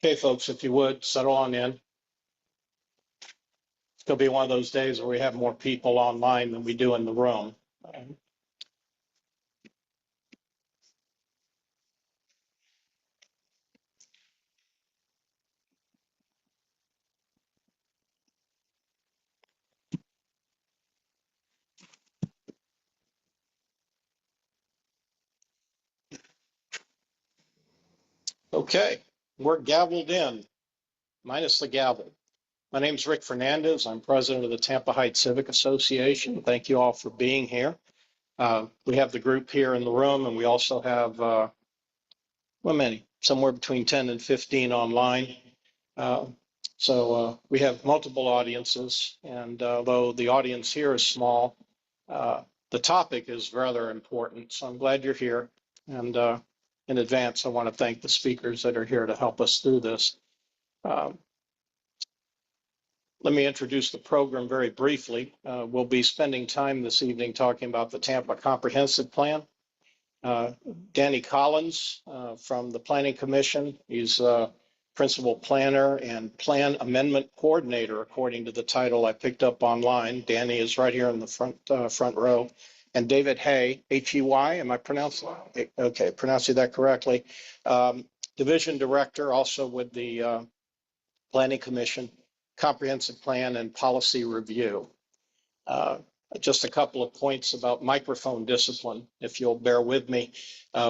Okay, folks, if you would, settle on in. It's going to be one of those days where we have more people online than we do in the room. Okay, we're gavelled in, minus the gavel. My name's Rick Fernandez. I'm president of the Tampa Heights Civic Association. Thank you all for being here. We have the group here in the room, and we also have, well, many, somewhere between 10 and 15 online. So we have multiple audiences, and although the audience here is small, the topic is rather important. So I'm glad you're here. And in advance, I want to thank the speakers that are here to help us through this. Let me introduce the program very briefly. We'll be spending time this evening talking about the Tampa Comprehensive Plan. Danny Collins from the Planning Commission. He's principal planner and plan amendment coordinator, according to the title I picked up online. Danny is right here in the front row. And David Hay, H-E-Y, am I pronouncing? Okay, pronouncing that correctly. Division director, also with the Planning Commission, Comprehensive Plan and Policy Review. Just a couple of points about microphone discipline, if you'll bear with me.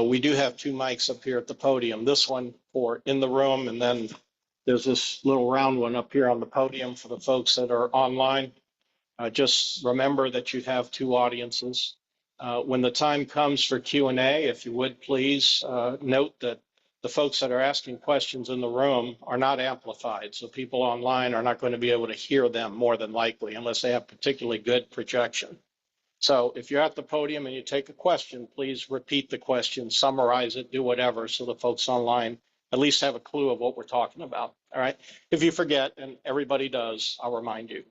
We do have two mics up here at the podium. This one for in the room, and then there's this little round one up here on the podium for the folks that are online. Just remember that you have two audiences. When the time comes for Q&A, if you would please note that the folks that are asking questions in the room are not amplified. So people online are not going to be able to hear them more than likely unless they have particularly good projection. So if you're at the podium and you take a question, please repeat the question, summarize it, do whatever, so the folks online at least have a clue of what we're talking about. All right. If you forget, and everybody does, I'll remind you.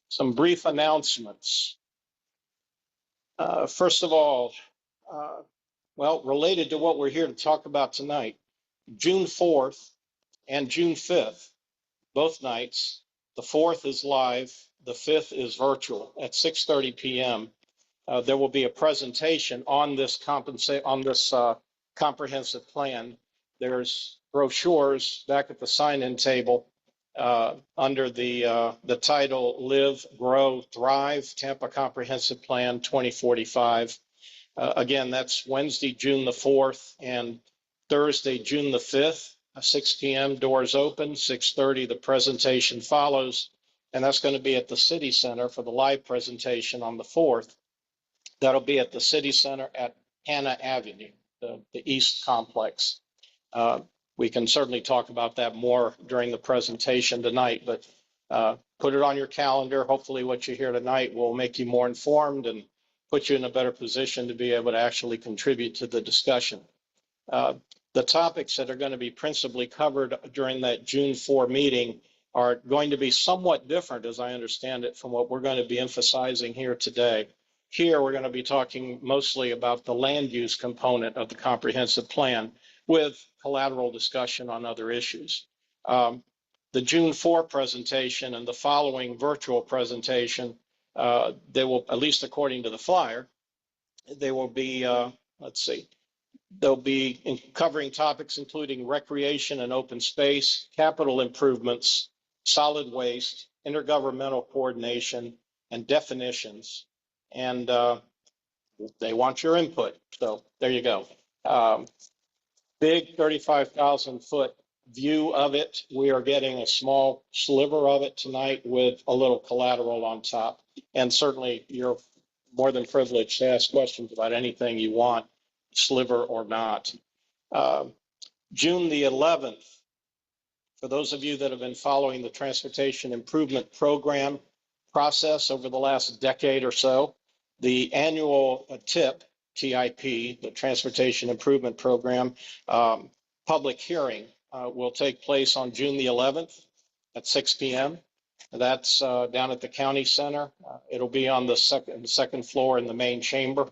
Some brief announcements. First of all, well, related to what we're here to talk about tonight, June 4th and June 5th, both nights. The 4th is live, the 5th is virtual at 6:30 p.m. There will be a presentation on this comprehensive plan. There's brochures back at the sign-in table under the title Live, Grow, Thrive, Tampa Comprehensive Plan 2045. Again, that's Wednesday, June the 4th and Thursday, June the 5th, 6 p.m. Doors open, 6:30 the presentation follows, and that's going to be at the City Center for the live presentation on the 4th. That'll be at the City Center at Hanna Avenue, the East Complex. We can certainly talk about that more during the presentation tonight, but put it on your calendar. Hopefully what you hear tonight will make you more informed and put you in a better position to be able to actually contribute to the discussion. The topics that are going to be principally covered during that June 4 meeting are going to be somewhat different, as I understand it, from what we're going to be emphasizing here today. Here, we're going to be talking mostly about the land use component of the comprehensive plan with collateral discussion on other issues. The June 4 presentation and the following virtual presentation, they will, at least according to the flyer, they will be, let's see, they'll be covering topics including recreation and open space, capital improvements, solid waste, intergovernmental coordination, and definitions. And they want your input. So there you go. Big 35,000 foot view of it. We are getting a small sliver of it tonight with a little collateral on top. And certainly you're more than privileged to ask questions about anything you want, sliver or not. June the 11th, for those of you that have been following the Transportation Improvement Program process over the last decade or so, the annual TIP, the Transportation Improvement Program, public hearing will take place on June the 11th at 6 p.m. That's down at the county center. It'll be on the second floor in the main chamber.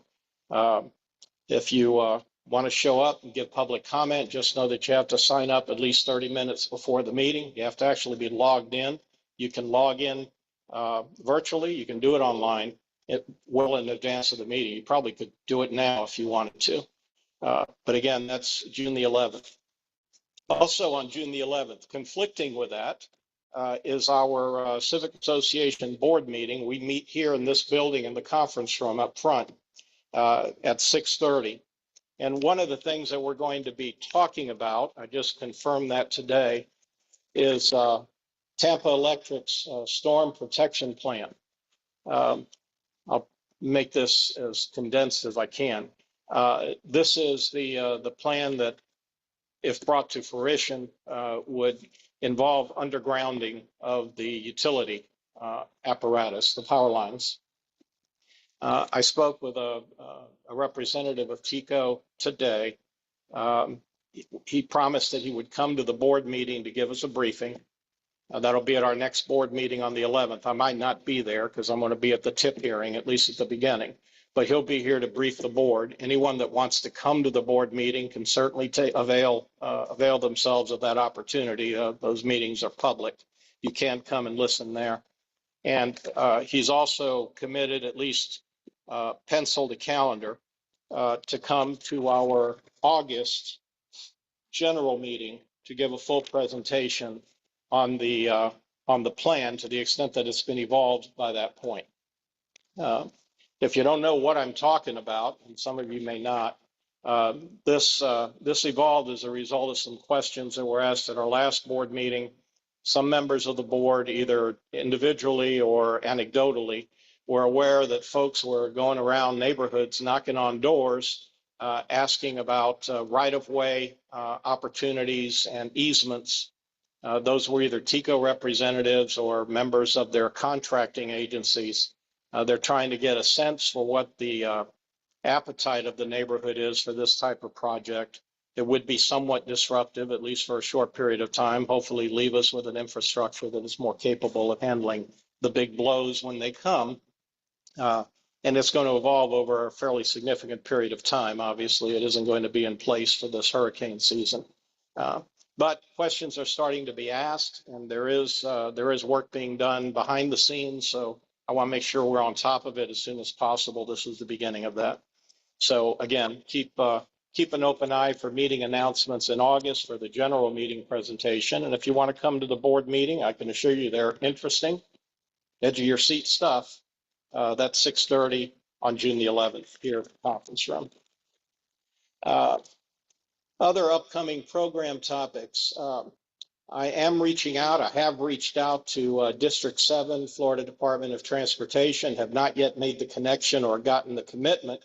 If you want to show up and give public comment, just know that you have to sign up at least 30 minutes before the meeting. You have to actually be logged in. You can log in virtually. You can do it online well in advance of the meeting. You probably could do it now if you wanted to. But again, that's June the 11th. Also on June the 11th, conflicting with that is our Civic Association board meeting. We meet here in this building in the conference room up front at 6:30. And one of the things that we're going to be talking about, I just confirmed that today, is Tampa Electric's storm protection plan. I'll make this as condensed as I can. This is the plan that, if brought to fruition, would involve undergrounding of the utility apparatus, the power lines. I spoke with a representative of TECO today. He promised that he would come to the board meeting to give us a briefing. That'll be at our next board meeting on the 11th. I might not be there because I'm going to be at the TIP hearing, at least at the beginning. But he'll be here to brief the board. Anyone that wants to come to the board meeting can certainly avail themselves of that opportunity. Those meetings are public. You can come and listen there. And he's also committed, at least penciled a calendar, to come to our August general meeting to give a full presentation on the plan, to the extent that it's been evolved by that point. If you don't know what I'm talking about, and some of you may not, this evolved as a result of some questions that were asked at our last board meeting. Some members of the board, either individually or anecdotally, were aware that folks were going around neighborhoods knocking on doors, asking about right-of-way opportunities and easements. Those were either TECO representatives or members of their contracting agencies. They're trying to get a sense for what the appetite of the neighborhood is for this type of project. It would be somewhat disruptive, at least for a short period of time, hopefully leave us with an infrastructure that is more capable of handling the big blows when they come. And it's going to evolve over a fairly significant period of time. Obviously, it isn't going to be in place for this hurricane season. But questions are starting to be asked, and there is work being done behind the scenes. So I want to make sure we're on top of it as soon as possible. This is the beginning of that. So again, keep an open eye for meeting announcements in August for the general meeting presentation. And if you want to come to the board meeting, I can assure you they're interesting, edge of your seat stuff. That's 6:30 on June the 11th here at the conference room. Other upcoming program topics. I am reaching out. I have reached out to District 7, Florida Department of Transportation, have not yet made the connection or gotten the commitment,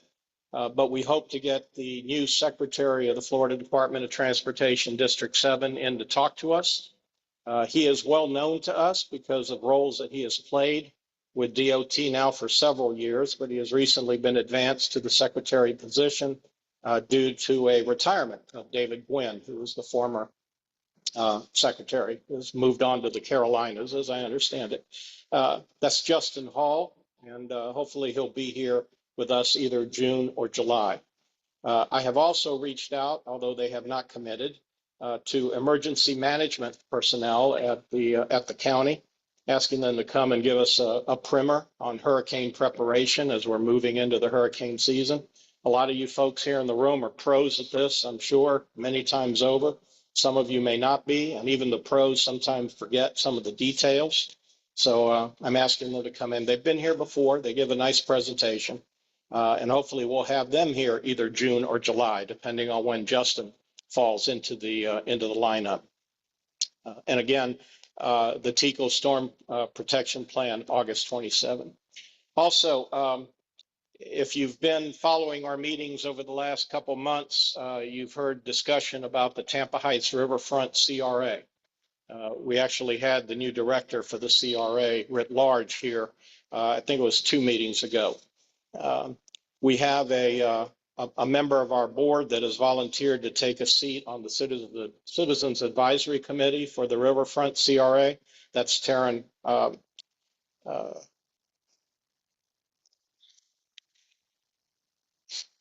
but we hope to get the new Secretary of the Florida Department of Transportation, District 7, in to talk to us. He is well known to us because of roles that he has played with DOT now for several years, but he has recently been advanced to the Secretary position due to a retirement of David Gwynn, who was the former Secretary, has moved on to the Carolinas, as I understand it. That's Justin Hall, and hopefully he'll be here with us either June or July. I have also reached out, although they have not committed, to emergency management personnel at the county, asking them to come and give us a primer on hurricane preparation as we're moving into the hurricane season. A lot of you folks here in the room are pros at this, I'm sure, many times over. Some of you may not be, and even the pros sometimes forget some of the details. So I'm asking them to come in. They've been here before. They give a nice presentation, and hopefully we'll have them here either June or July, depending on when Justin falls into the lineup. And again, the TECO Storm Protection Plan, August 27. Also, if you've been following our meetings over the last couple months, you've heard discussion about the Tampa Heights Riverfront CRA. We actually had the new director for the CRA writ large here. I think it was 2 meetings ago. We have a member of our board that has volunteered to take a seat on the Citizens Advisory Committee for the Riverfront CRA. That's Taryn.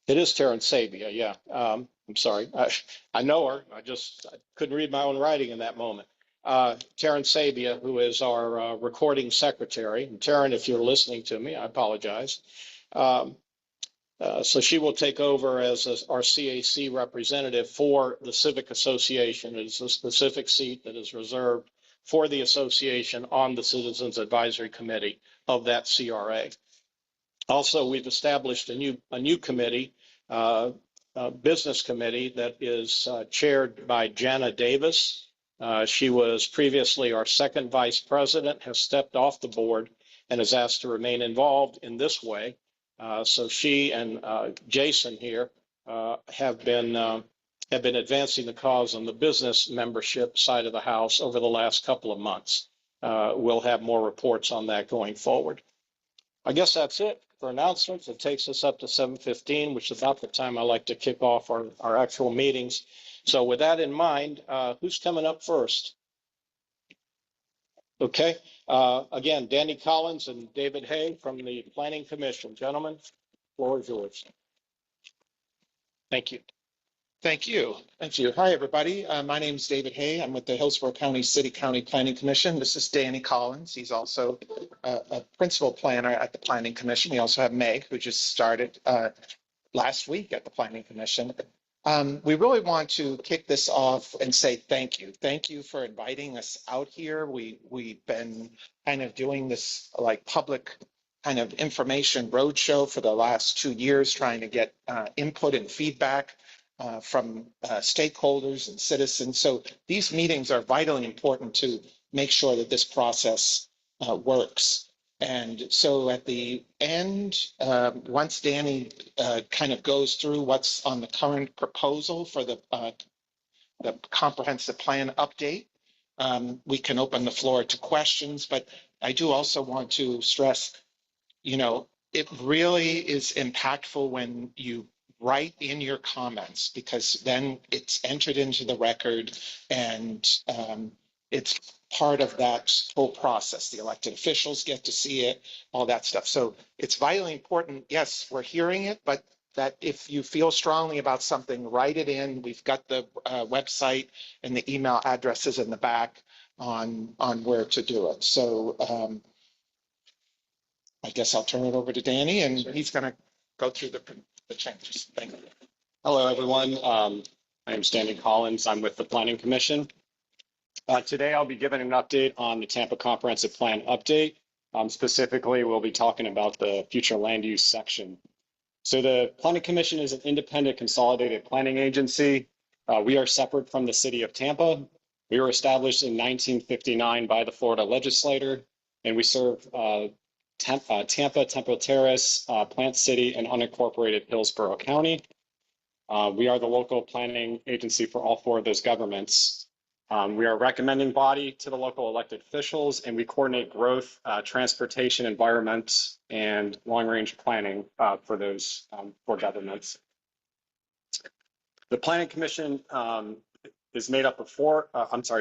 It is Terrence Sabia, yeah. I'm sorry. I know her. I couldn't read my own writing in that moment. Terrence Sabia, who is our recording secretary. And Terrence, if you're listening to me, I apologize. Um, so she will take over as our CAC representative for the Civic Association. It is a specific seat that is reserved for the association on the Citizens Advisory Committee of that CRA. Also, we've established a new committee, business committee that is chaired by Jana Davis. She was previously our second vice president, has stepped off the board and is asked to remain involved in this way. So she and Jason here have been advancing the cause on the business membership side of the house over the last couple of months. We'll have more reports on that going forward. I guess that's it for announcements. It takes us up to 7:15, which is about the time I like to kick off our actual meetings. So with that in mind, who's coming up first? Okay. Again, Danny Collins and David Hay from the Planning Commission. Gentlemen, floor is yours. Thank you. Thank you. Thank you. Hi, everybody. My name is David Hay. I'm with the Hillsborough County City County Planning Commission. This is Danny Collins. He's also a principal planner at the Planning Commission. We also have Meg, who just started last week at the Planning Commission. We really want to kick this off and say thank you. Thank you for inviting us out here. We've been kind of doing this like public kind of information roadshow for the last 2 years, trying to get input and feedback from stakeholders and citizens. So these meetings are vitally important to make sure that this process works. And so at the end, once Danny kind of goes through what's on the current proposal for the comprehensive plan update, we can open the floor to questions. But I do also want to stress, you know, it really is impactful when you write in your comments, because then it's entered into the record and it's part of that whole process. The elected officials get to see it, all that stuff. So it's vitally important. Yes, we're hearing it, but that if you feel strongly about something, write it in. We've got the website and the email addresses in the back on where to do it. So I guess I'll turn it over to Danny, and he's going to go through the changes. Thank you. Hello, everyone. My name is Danny Collins. I'm with the Planning Commission. Today, I'll be giving an update on the Tampa Comprehensive Plan update. Specifically, we'll be talking about the future land use section. So the Planning Commission is an independent consolidated planning agency. We are separate from the city of Tampa. We were established in 1959 by the Florida legislature, and we serve Tampa, Temple Terrace, Plant City, and unincorporated Hillsborough County. We are the local planning agency for all four of those governments. We are a recommending body to the local elected officials, and we coordinate growth, transportation, environment, and long-range planning for those four governments. The Planning Commission is made up of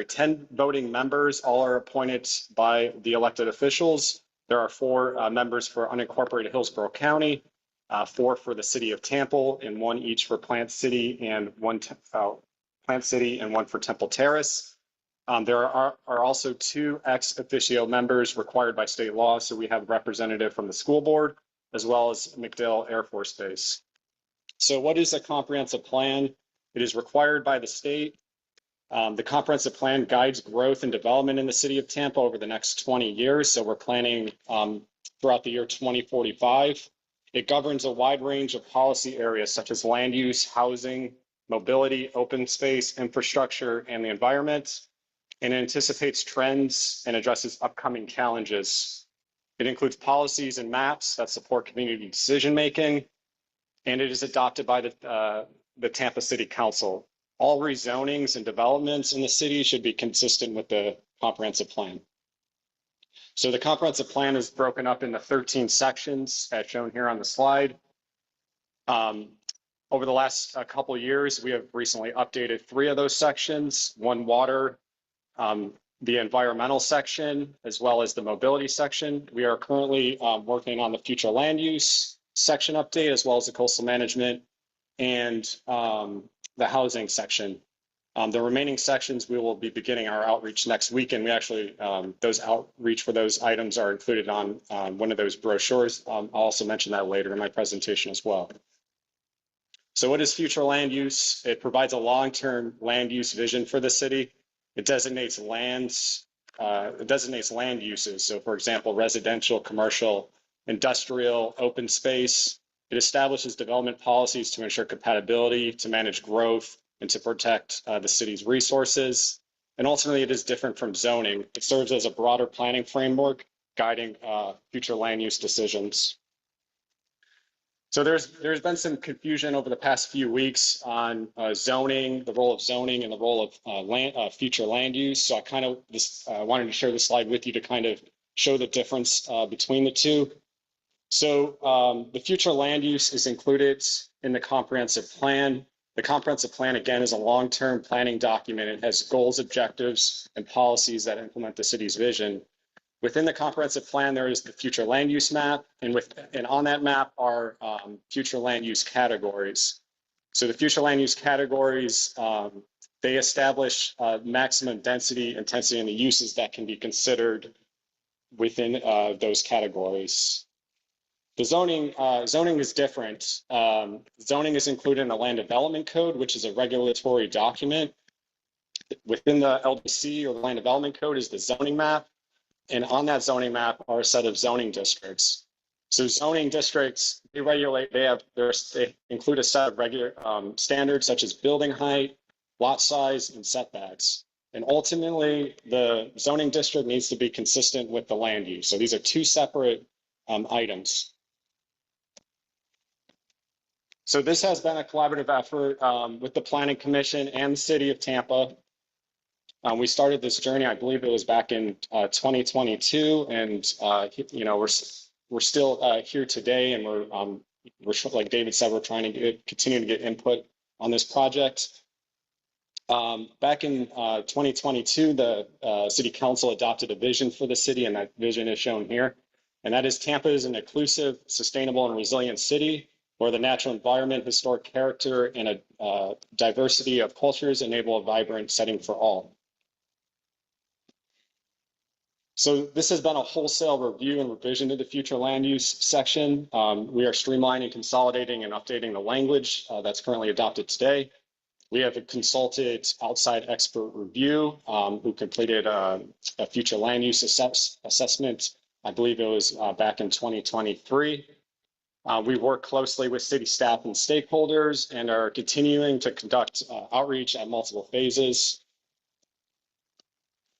10 voting members. All are appointed by the elected officials. There are 4 members for unincorporated Hillsborough County, 4 for the city of Tampa, and 1 each for Plant City and 1 for Temple Terrace. There are also 2 ex officio members required by state law. So we have a representative from the school board, as well as MacDill Air Force Base. So what is a comprehensive plan? It is required by the state. The comprehensive plan guides growth and development in the city of Tampa over the next 20 years. So we're planning throughout the year 2045. It governs a wide range of policy areas such as land use, housing, mobility, open space, infrastructure, and the environment. And it anticipates trends and addresses upcoming challenges. It includes policies and maps that support community decision-making, and it is adopted by the Tampa City Council. All rezonings and developments in the city should be consistent with the comprehensive plan. So the comprehensive plan is broken up into 13 sections as shown here on the slide. Over the last couple of years, we have recently updated 3 of those sections: 1 water, the environmental section, as well as the mobility section. We are currently working on the future land use section update, as well as the coastal management and the housing section. The remaining sections, we will be beginning our outreach next week, and we actually, those outreach for those items are included on one of those brochures. I'll also mention that later in my presentation as well. So what is future land use? It provides a long-term land use vision for the city. It designates land uses. So for example, residential, commercial, industrial, open space. It establishes development policies to ensure compatibility, to manage growth, and to protect the city's resources. And ultimately, it is different from zoning. It serves as a broader planning framework guiding future land use decisions. So there's been some confusion over the past few weeks on zoning, the role of zoning and the role of future land use. So I kind of wanted to share this slide with you to kind of show the difference between the two. So the future land use is included in the comprehensive plan. The comprehensive plan, again, is a long-term planning document. It has goals, objectives, and policies that implement the city's vision. Within the comprehensive plan, there is the future land use map, and on that map are future land use categories. So the future land use categories, they establish maximum density, intensity, and the uses that can be considered within those categories. The zoning is different. Zoning is included in the Land Development Code, which is a regulatory document. Within the LDC, or the Land Development Code, is the zoning map. And on that zoning map are a set of zoning districts. So zoning districts, they include a set of regular standards such as building height, lot size, and setbacks. And ultimately, the zoning district needs to be consistent with the land use. So these are two separate items. So this has been a collaborative effort with the Planning Commission and the City of Tampa. We started this journey, I believe it was back in 2022, and we're still here today, and we're like David said, we're trying to continue to get input on this project. Back in 2022, the City Council adopted a vision for the city, and that vision is shown here. And that is Tampa is an inclusive, sustainable, and resilient city where the natural environment, historic character, and a diversity of cultures enable a vibrant setting for all. So this has been a wholesale review and revision to the future land use section. We are streamlining, consolidating, and updating the language that's currently adopted today. We have consulted outside expert review who completed a future land use assessment. I believe it was back in 2023. We work closely with city staff and stakeholders and are continuing to conduct outreach at multiple phases.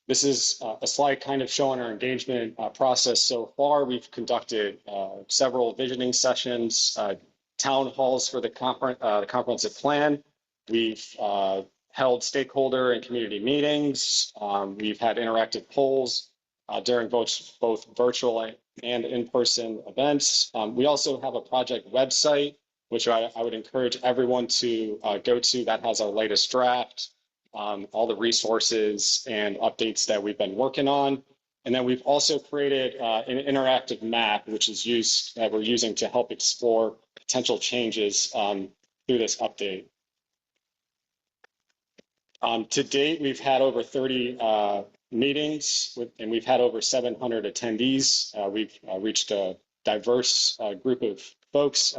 This is a slide kind of showing our engagement process so far. We've conducted several visioning sessions, town halls for the comprehensive plan. We've held stakeholder and community meetings. We've had interactive polls during both virtual and in-person events. We also have a project website, which I would encourage everyone to go to. That has our latest draft, all the resources and updates that we've been working on. And then we've also created an interactive map, which is we're using to help explore potential changes through this update. To date, we've had over 30 meetings, and we've had over 700 attendees. We've reached a diverse group of folks,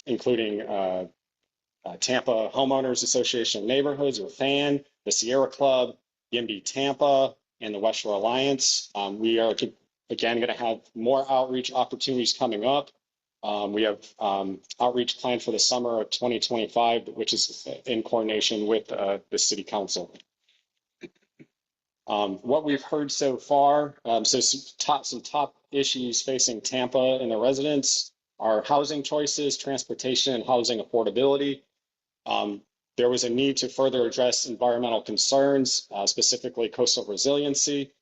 including Tampa Homeowners Association of Neighborhoods, or FAN, the Sierra Club, YIMBY Tampa, and the West Shore Alliance. We are, again, going to have more outreach opportunities coming up. We have outreach planned for the summer of 2025, which is in coordination with the City Council. What we've heard so far, so some top issues facing Tampa and the residents are housing choices, transportation, and housing affordability. There was a need to further address environmental concerns, specifically coastal resiliency.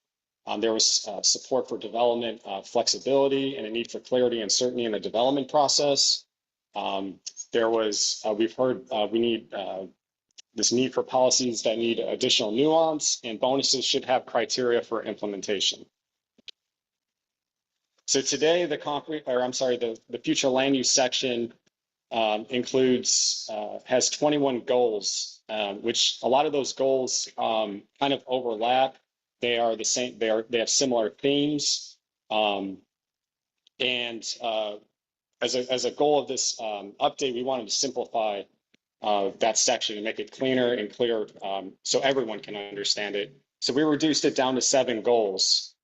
There was support for development flexibility and a need for clarity and certainty in the development process. We've heard we need this need for policies that need additional nuance, and bonuses should have criteria for implementation. So today, the future land use section has 21 goals, which a lot of those goals kind of overlap. They are the same. They have similar themes, and as a goal of this update, we wanted to simplify that section and make it cleaner and clearer so everyone can understand it. So we reduced it down to 7 goals.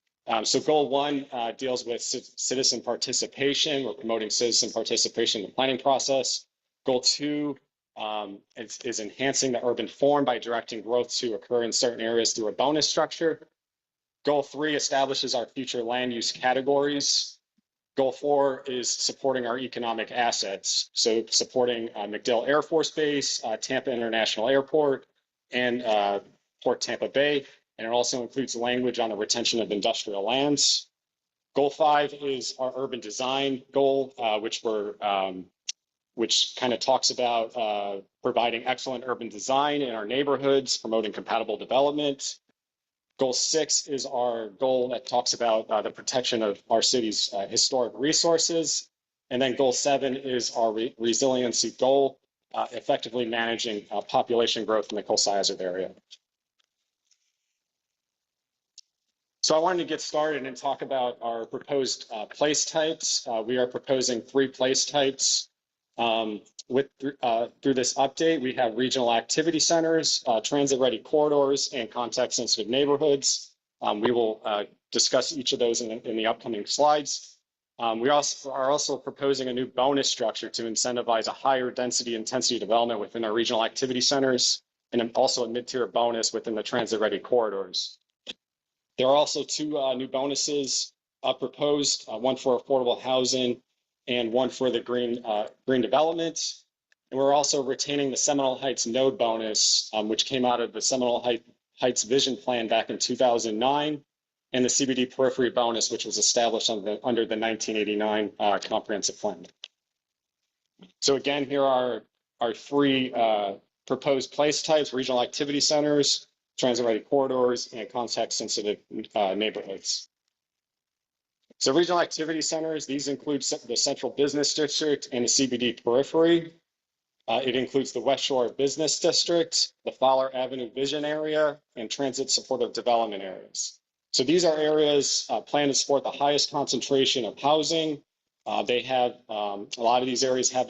So goal 1 deals with citizen participation. We're promoting citizen participation in the planning process. Goal 2 is enhancing the urban form by directing growth to occur in certain areas through a bonus structure. Goal 3 establishes our future land use categories. Goal 4 is supporting our economic assets. So supporting MacDill Air Force Base, Tampa International Airport, and Port Tampa Bay. And it also includes language on the retention of industrial lands. Goal 5 is our urban design goal, which kind of talks about providing excellent urban design in our neighborhoods, promoting compatible development. Goal 6 is our goal that talks about the protection of our city's historic resources. And then goal 7 is our resiliency goal, effectively managing population growth in the coastal hazard area. So I wanted to get started and talk about our proposed place types. We are proposing 3 place types. Through this update, we have regional activity centers, transit-ready corridors, and context-sensitive neighborhoods. We will discuss each of those in the upcoming slides. We are also proposing a new bonus structure to incentivize a higher density intensity development within our regional activity centers, and also a mid-tier bonus within the transit-ready corridors. There are also 2 new bonuses proposed, one for affordable housing and one for the green development. And we're also retaining the Seminole Heights node bonus, which came out of the Seminole Heights Vision Plan back in 2009, and the CBD periphery bonus, which was established under the 1989 Comprehensive Plan. So again, here are our 3 proposed place types: regional activity centers, transit-ready corridors, and context-sensitive neighborhoods. So regional activity centers, these include the Central Business District and the CBD periphery. It includes the West Shore Business District, the Fowler Avenue Vision Area, and transit supportive development areas. So these are areas planned to support the highest concentration of housing. They have, a lot of these areas have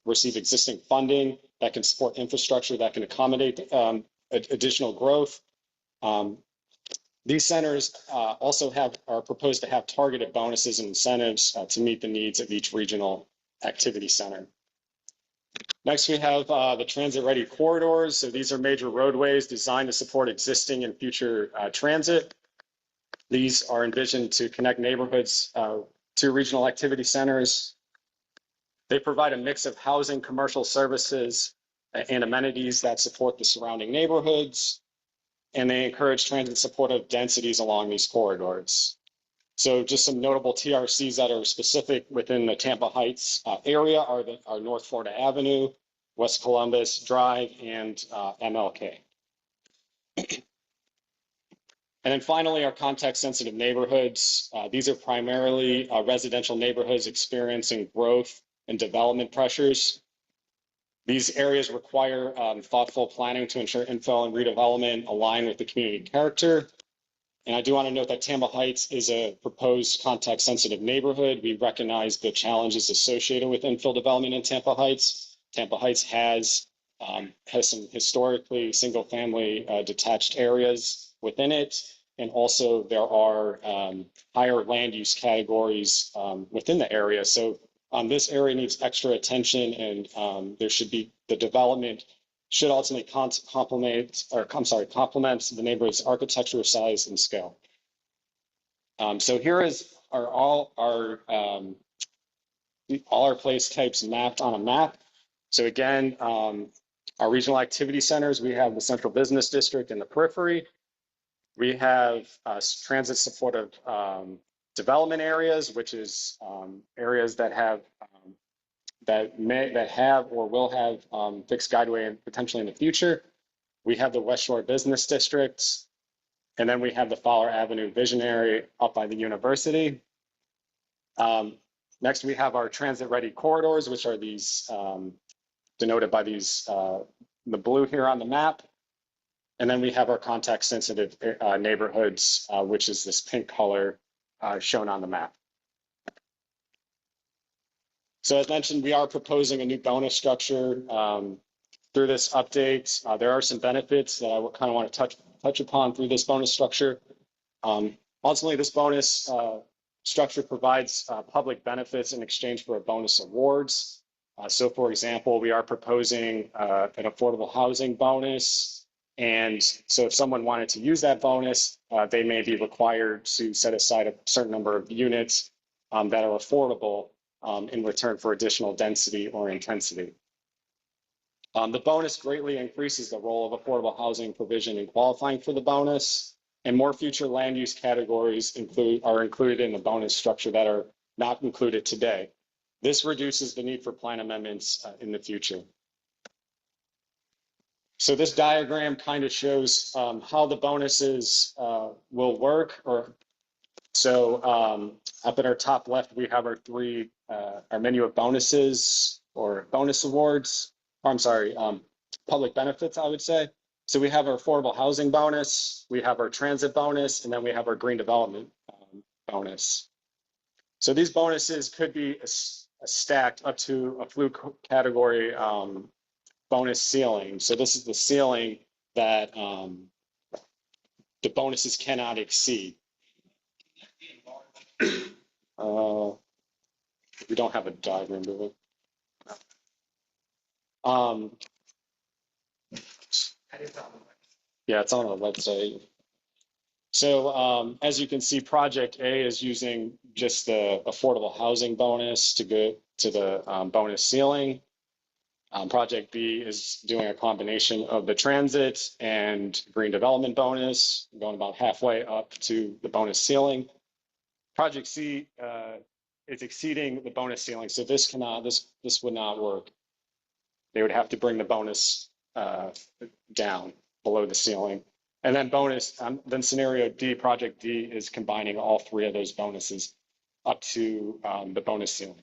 receive existing funding that can support infrastructure that can accommodate additional growth. These centers also are proposed to have targeted bonuses and incentives to meet the needs of each regional activity center. Next, we have the transit-ready corridors. So these are major roadways designed to support existing and future transit. These are envisioned to connect neighborhoods to regional activity centers. They provide a mix of housing, commercial services, and amenities that support the surrounding neighborhoods. And they encourage transit supportive densities along these corridors. So just some notable TRCs that are specific within the Tampa Heights area are North Florida Avenue, West Columbus Drive, and MLK. And then finally, our context-sensitive neighborhoods. These are primarily residential neighborhoods experiencing growth and development pressures. These areas require thoughtful planning to ensure infill and redevelopment align with the community character. And I do want to note that Tampa Heights is a proposed context-sensitive neighborhood. We recognize the challenges associated with infill development in Tampa Heights. Tampa Heights has some historically single-family detached areas within it. And also there are higher land use categories within the area. So this area needs extra attention, and the development should ultimately complement the neighborhood's architecture, size, and scale. So here are all our place types mapped on a map. So again, our regional activity centers, we have the Central Business District in the periphery. We have transit supportive development areas, which is areas that have or will have fixed guideway potentially in the future. We have the West Shore Business District, and then we have the Fowler Avenue Vision Area up by the university. Next, we have our transit-ready corridors, which are these denoted by these the blue here on the map. And then we have our context-sensitive neighborhoods, which is this pink color shown on the map. So as mentioned, we are proposing a new bonus structure through this update. There are some benefits that I kind of want to touch upon through this bonus structure. Ultimately, this bonus structure provides public benefits in exchange for a bonus awards. So for example, we are proposing an affordable housing bonus. And so if someone wanted to use that bonus, they may be required to set aside a certain number of units that are affordable in return for additional density or intensity. The bonus greatly increases the role of affordable housing provision in qualifying for the bonus, and more future land use categories are included in the bonus structure that are not included today. This reduces the need for plan amendments in the future. So this diagram kind of shows how the bonuses will work. So up at our top left, we have our menu of bonuses or bonus awards. I'm sorry, public benefits, I would say. So we have our affordable housing bonus, we have our transit bonus, and then we have our green development bonus. So these bonuses could be stacked up to a fluke category bonus ceiling. So this is the ceiling that the bonuses cannot exceed. We don't have a diagram, do we? Yeah, it's on our website. So as you can see, Project A is using just the affordable housing bonus to go to the bonus ceiling. Project B is doing a combination of the transit and green development bonus, going about halfway up to the bonus ceiling. Project C is exceeding the bonus ceiling, so this would not work. They would have to bring the bonus down below the ceiling. And then then scenario D, Project D, is combining all three of those bonuses up to the bonus ceiling.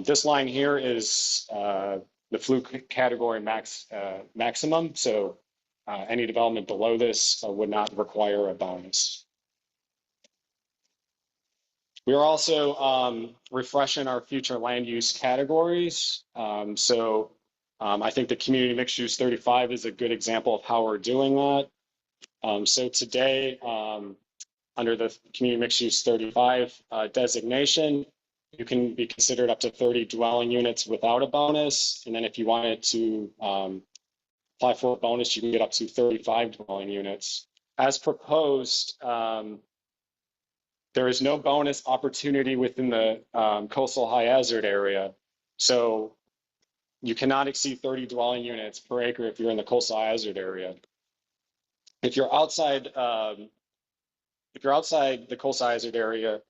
This line here is the fluke category maximum. So any development below this would not require a bonus. We are also refreshing our future land use categories. I think the community mixed use 35 is a good example of how we're doing that. So today, under the community mixed use 35 designation, you can be considered up to 30 dwelling units without a bonus. And then if you wanted to apply for a bonus, you can get up to 35 dwelling units. As proposed, there is no bonus opportunity within the coastal high hazard area. So you cannot exceed 30 dwelling units per acre if you're in the coastal high hazard area. If you're outside the coastal high hazard area,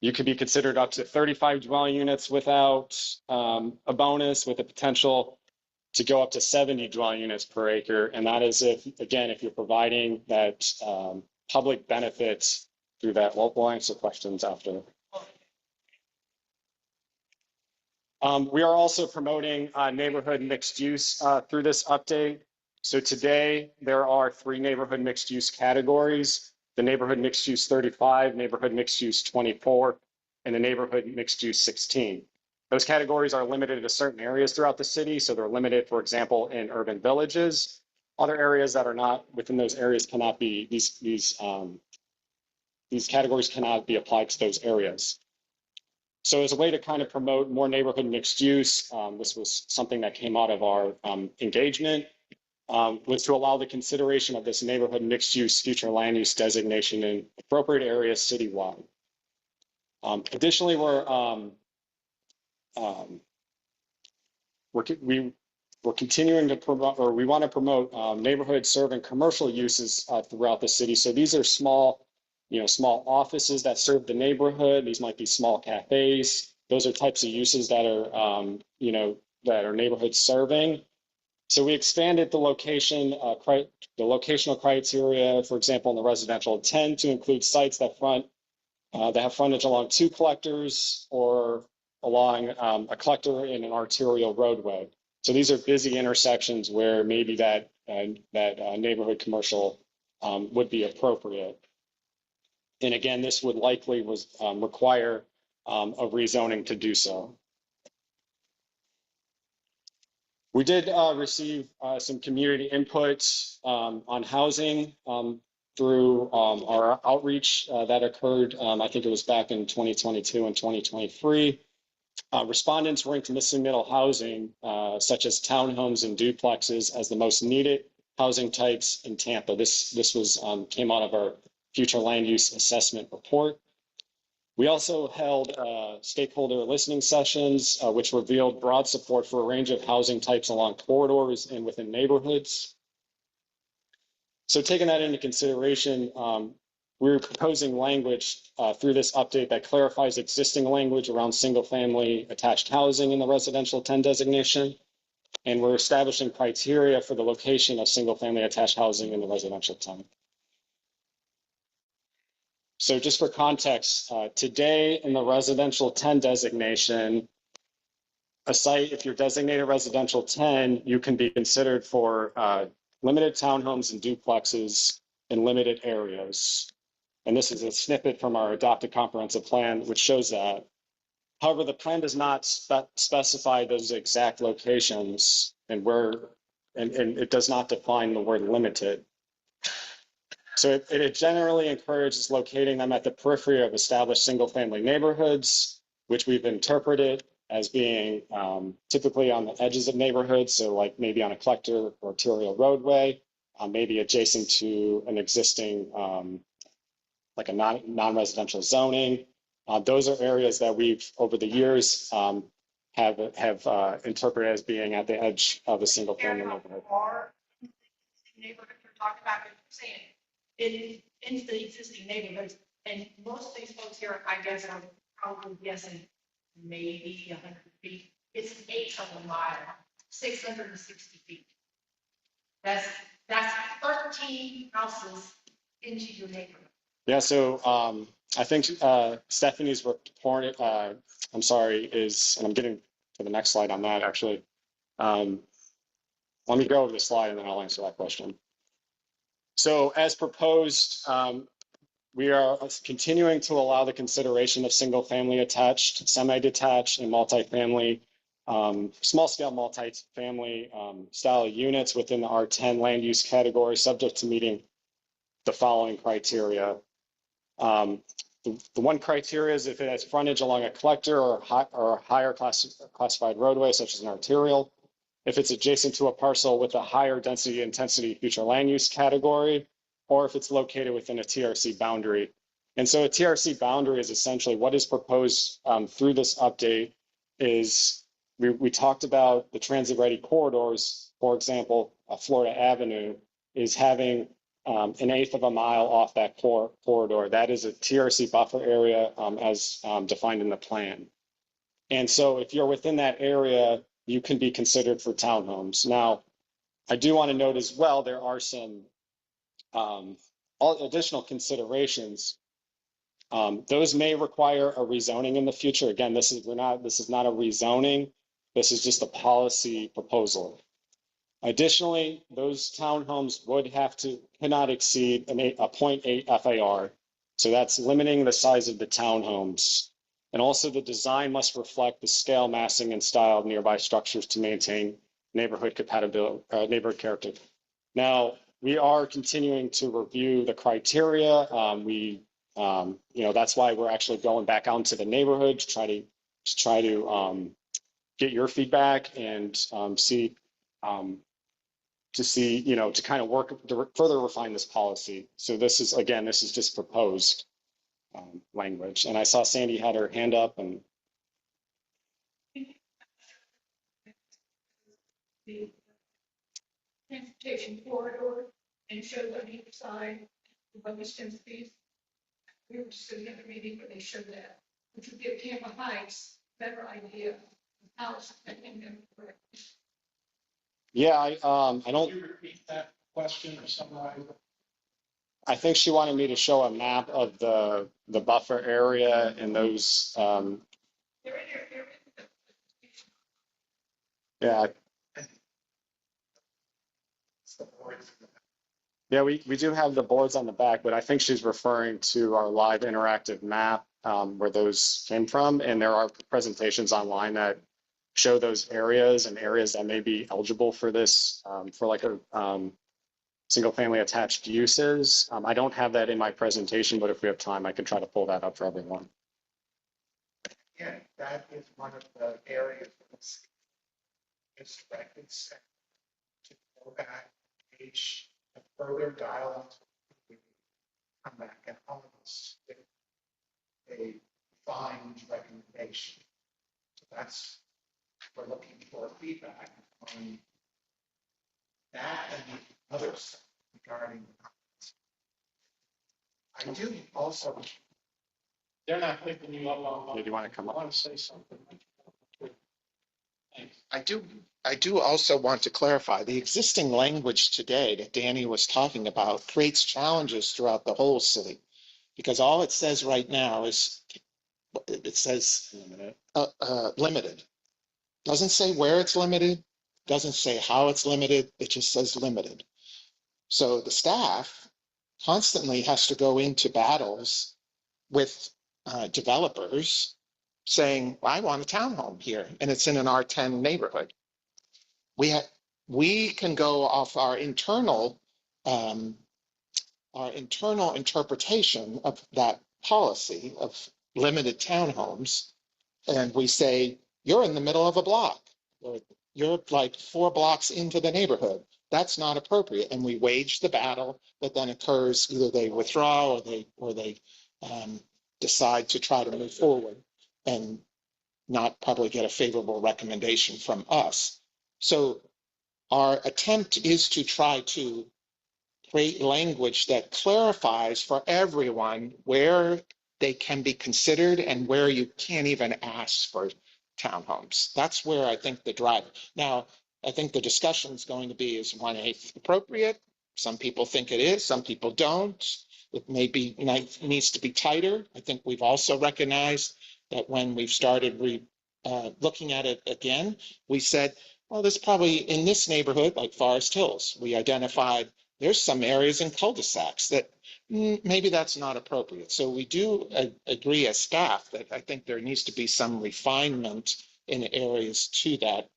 you could be considered up to 35 dwelling units without a bonus, with the potential to go up to 70 dwelling units per acre. And that is if you're providing that public benefits through that. We'll answer questions after. We are also promoting neighborhood mixed use through this update. So today there are 3 neighborhood mixed use categories: the neighborhood mixed use 35, neighborhood mixed use 24, and the neighborhood mixed use 16. Those categories are limited to certain areas throughout the city. So they're limited, for example, in urban villages. Other areas that are not within those areas cannot be, these categories cannot be applied to those areas. So as a way to kind of promote more neighborhood mixed use, this was something that came out of our engagement, was to allow the consideration of this neighborhood mixed use future land use designation in appropriate areas citywide. Additionally, we're continuing to promote, or we want to promote neighborhood serving commercial uses throughout the city. So these are small offices that serve the neighborhood. These might be small cafes. Those are types of uses that are, that are neighborhood serving. So we expanded the locational criteria, for example, in the residential intent, to include sites that front that have frontage along two collectors or along a collector in an arterial roadway. So these are busy intersections where maybe that neighborhood commercial would be appropriate. And again, this would likely require a rezoning to do so. We did receive some community input on housing through our outreach that occurred. I think it was back in 2022 and 2023. Respondents ranked missing middle housing, such as townhomes and duplexes, as the most needed housing types in Tampa. This was came out of our future land use assessment report. We also held stakeholder listening sessions, which revealed broad support for a range of housing types along corridors and within neighborhoods. So taking that into consideration, we're proposing language through this update that clarifies existing language around single-family attached housing in the residential 10 designation. And we're establishing criteria for the location of single-family attached housing in the residential 10. So just for context, today in the residential 10 designation, a site, if you're designated residential 10, you can be considered for limited townhomes and duplexes in limited areas. And this is a snippet from our adopted comprehensive plan, which shows that. However, the plan does not specify those exact locations and it does not define the word limited. So it generally encourages locating them at the periphery of established single-family neighborhoods, which we've interpreted as being typically on the edges of neighborhoods, so like maybe on a collector or arterial roadway, maybe adjacent to an existing like a non-residential zoning. Those are areas that we've over the years have interpreted as being at the edge of a single-family neighborhood. Neighborhood you're talking about, but you're saying into the existing neighborhoods, and most of these folks here, I guess, are probably guessing maybe 100 feet. It's an 8th of a mile, 660 feet. That's 13 houses into your neighborhood. Yeah, so I think Stephanie's report, I'm sorry, and I'm getting to the next slide on that actually. Let me go over the slide and then I'll answer that question. So as proposed, we are continuing to allow the consideration of single-family attached, semi-detached, and multifamily, small-scale multifamily style units within the R10 land use category, subject to meeting the following criteria. The one criteria is if it has frontage along a collector or a higher classified roadway, such as an arterial. If it's adjacent to a parcel with a higher density intensity future land use category, or if it's located within a TRC boundary. And so a TRC boundary is essentially what is proposed through this update is we talked about the transit ready corridors. For example, Florida Avenue is having an 1/8 of a mile off that corridor. That is a TRC buffer area as defined in the plan. And so if you're within that area, you can be considered for townhomes. Now, I do want to note as well, there are some additional considerations. Those may require a rezoning in the future. Again, this is not a rezoning. This is just a policy proposal. Additionally, those townhomes cannot exceed a 0.8 FAR. So that's limiting the size of the townhomes. And also the design must reflect the scale, massing, and style of nearby structures to maintain neighborhood compatibility, neighborhood character. Now, we are continuing to review the criteria. That's why we're actually going back out into the neighborhood to try to get your feedback and to kind of work to further refine this policy. So this is just proposed language. And I saw Sandy had her hand up and. The transportation corridor and showed on either side the bonus densities. We were just in another meeting where they showed that, which would give Tampa Heights a better idea of how it's affecting them. Yeah, I don't. Could you repeat that question or summarize it? I think she wanted me to show a map of the buffer area and those, yeah. Yeah, we do have the boards on the back, but I think she's referring to our live interactive map where those came from. And there are presentations online that show those areas and areas that may be eligible for this, for like a single family attached uses. I don't have that in my presentation, but if we have time, I can try to pull that up for everyone. Yeah, that is one of the areas that's directed to go back, page, a further dialogue. Come back and almost a fine recommendation. So that's, we're looking for feedback on that and the others regarding. I do also. They're not picking you up on. Do you want to come I up? want to say something. I do also want to clarify the existing language today that Danny was talking about creates challenges throughout the whole city. Because all it says right now is, it says limited. Doesn't say where it's limited, doesn't say how it's limited, it just says limited. So the staff constantly has to go into battles with developers saying, I want a townhome here, and it's in an R10 neighborhood. We can go off our internal interpretation of that policy of limited townhomes. And we say, you're in the middle of a block, or you're like 4 blocks into the neighborhood. That's not appropriate. And we wage the battle that then occurs. Either they withdraw or they decide to try to move forward and not probably get a favorable recommendation from us. So our attempt is to try to create language that clarifies for everyone where they can be considered and where you can't even ask for townhomes. That's where I think the drive. Now, I think the discussion is going to be, is 1/8 appropriate? Some people think it is, some people don't. It may be, needs to be tighter. I think we've also recognized that when we've started looking at it again, we said, well, there's probably in this neighborhood, like Forest Hills, we identified there's some areas in cul-de-sacs that maybe that's not appropriate. So we do agree as staff that I think there needs to be some refinement in areas to that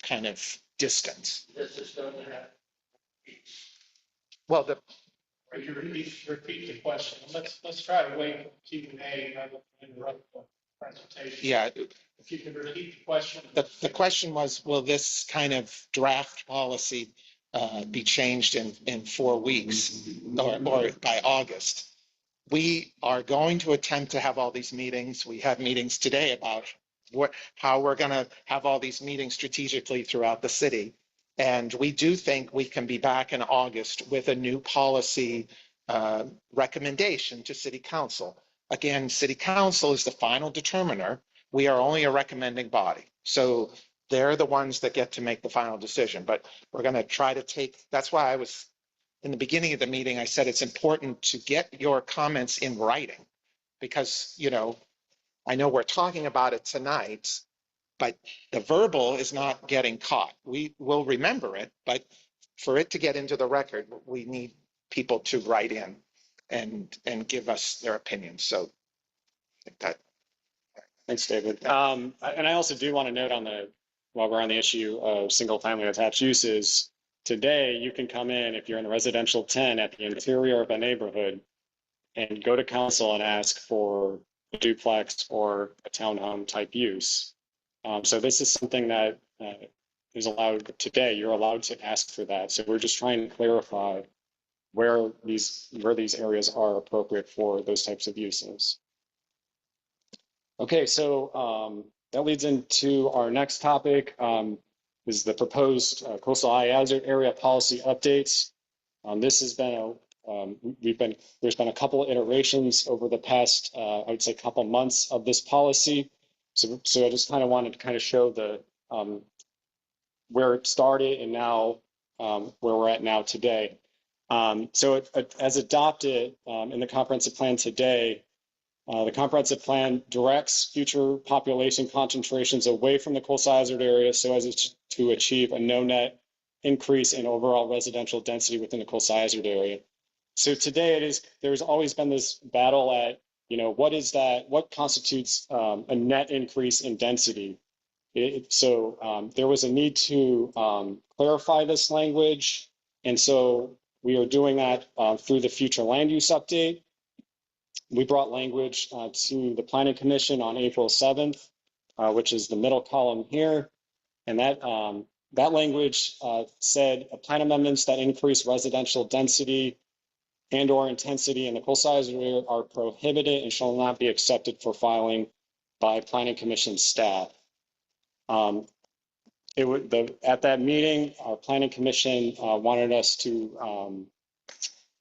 kind of distance. This is going to have. Well, Or you repeat the question. Let's try to wait for Q&A rather than interrupt the presentation. yeah, If you could repeat the question. the question was, will this kind of draft policy be changed in 4 weeks or by August? We are going to attempt to have all these meetings. We had meetings today about how we're going to have all these meetings strategically throughout the city. And we do think we can be back in August with a new policy recommendation to City Council. Again, City Council is the final determiner. We are only a recommending body. So they're the ones that get to make the final decision. But we're going to try to take, that's why I was, in the beginning of the meeting, I said it's important to get your comments in writing. Because, I know we're talking about it tonight, but the verbal is not getting caught. We will remember it, but for it to get into the record, we need people to write in and give us their opinions. So I think that. Thanks, David. And I also do want to note while we're on the issue of single family attached uses, today you can come in if you're in a residential 10 at the interior of a neighborhood and go to council and ask for a duplex or a townhome type use. So this is something that is allowed today. You're allowed to ask for that. So we're just trying to clarify where these areas are appropriate for those types of uses. Okay, so that leads into our next topic, is the proposed coastal high hazard area policy updates. This has been there's been a couple of iterations over the past, I would say, couple months of this policy. So I just kind of wanted to kind of show the where it started and now where we're at now today. As adopted in the comprehensive plan today, the comprehensive plan directs future population concentrations away from the coastal hazard area so as to achieve a no net increase in overall residential density within the coastal hazard area. So today there's always been this battle at, what constitutes a net increase in density. There was a need to clarify this language. And so we are doing that through the future land use update. We brought language to the Planning Commission on April 7th, which is the middle column here. And that language said plan amendments that increase residential density and or intensity in the coastal hazard area are prohibited and shall not be accepted for filing by Planning Commission staff. At that meeting, our Planning Commission wanted us to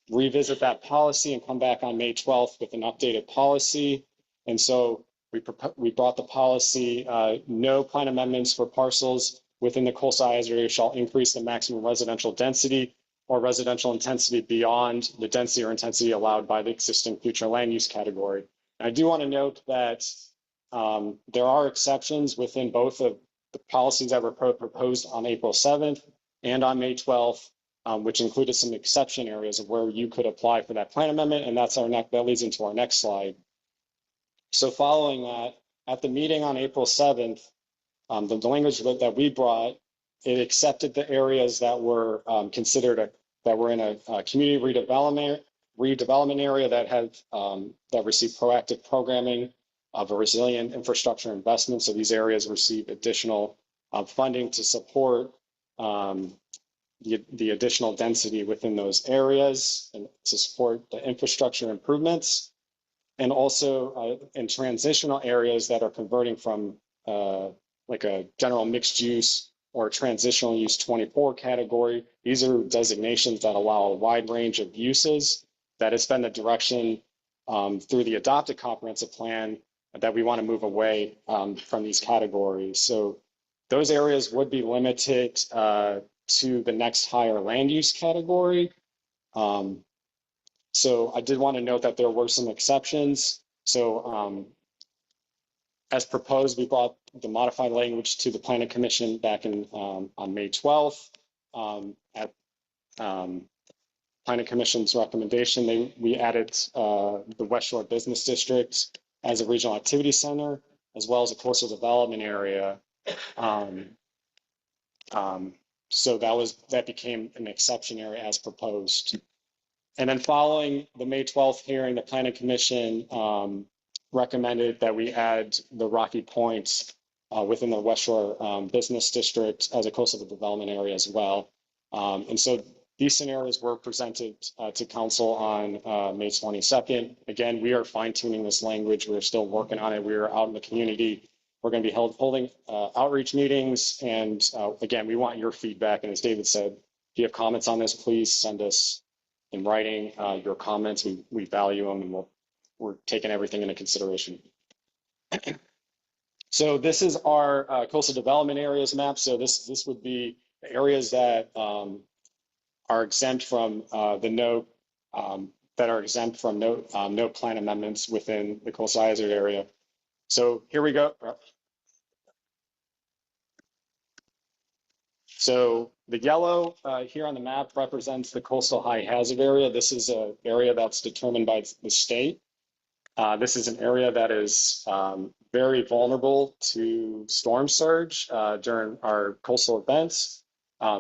revisit that policy and come back on May 12th with an updated policy. And so we brought the policy, no plan amendments for parcels within the coastal hazard area shall increase the maximum residential density or residential intensity beyond the density or intensity allowed by the existing future land use category. And I do want to note that there are exceptions within both of the policies that were proposed on April 7th and on May 12th. Which included some exception areas of where you could apply for that plan amendment. And that leads into our next slide. So following that, at the meeting on April 7th, the language that we brought, it accepted the areas that were considered that were in a community redevelopment area that received proactive programming of a resilient infrastructure investment. So these areas receive additional funding to support the additional density within those areas and to support the infrastructure improvements, and also in transitional areas that are converting from like a general mixed use or transitional use 24 category. These are designations that allow a wide range of uses. That has been the direction through the adopted comprehensive plan that we want to move away from these categories. So those areas would be limited to the next higher land use category. So I did want to note that there were some exceptions. So as proposed, we brought the modified language to the Planning Commission back in on May 12th. At Planning Commission's recommendation, we added the West Shore Business District as a regional activity center, as well as a coastal development area. So that became an exception area as proposed. And then following the May 12th hearing, the Planning Commission recommended that we add the Rocky Points within the West Shore Business District as a coastal development area as well. And so these scenarios were presented to council on May 22nd. Again, we are fine tuning this language. We're still working on it. We are out in the community. We're going to be holding outreach meetings. And again, we want your feedback. And as David said, if you have comments on this, please send us in writing your comments. We value them, and we're taking everything into consideration. So this is our coastal development areas map. So this would be the areas that are exempt from no plan amendments within the coastal hazard area. So here we go. So the yellow here on the map represents the coastal high hazard area. This is an area that's determined by the state. This is an area that is very vulnerable to storm surge during our coastal events.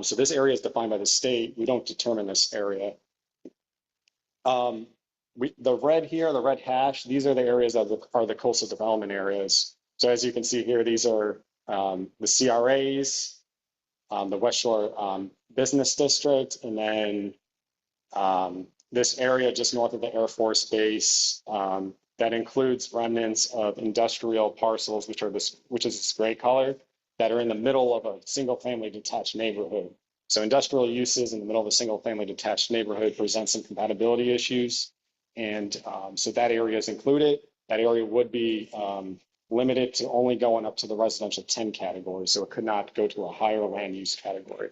So this area is defined by the state. We don't determine this area. The red here, the red hash, these are the areas that are the coastal development areas. So as you can see here, these are the CRAs, the West Shore Business District, and then this area just north of the Air Force Base that includes remnants of industrial parcels, which is this gray color, that are in the middle of a single-family detached neighborhood. So industrial uses in the middle of a single-family detached neighborhood present some compatibility issues. And so that area is included. That area would be limited to only going up to the residential 10 category. So it could not go to a higher land use category.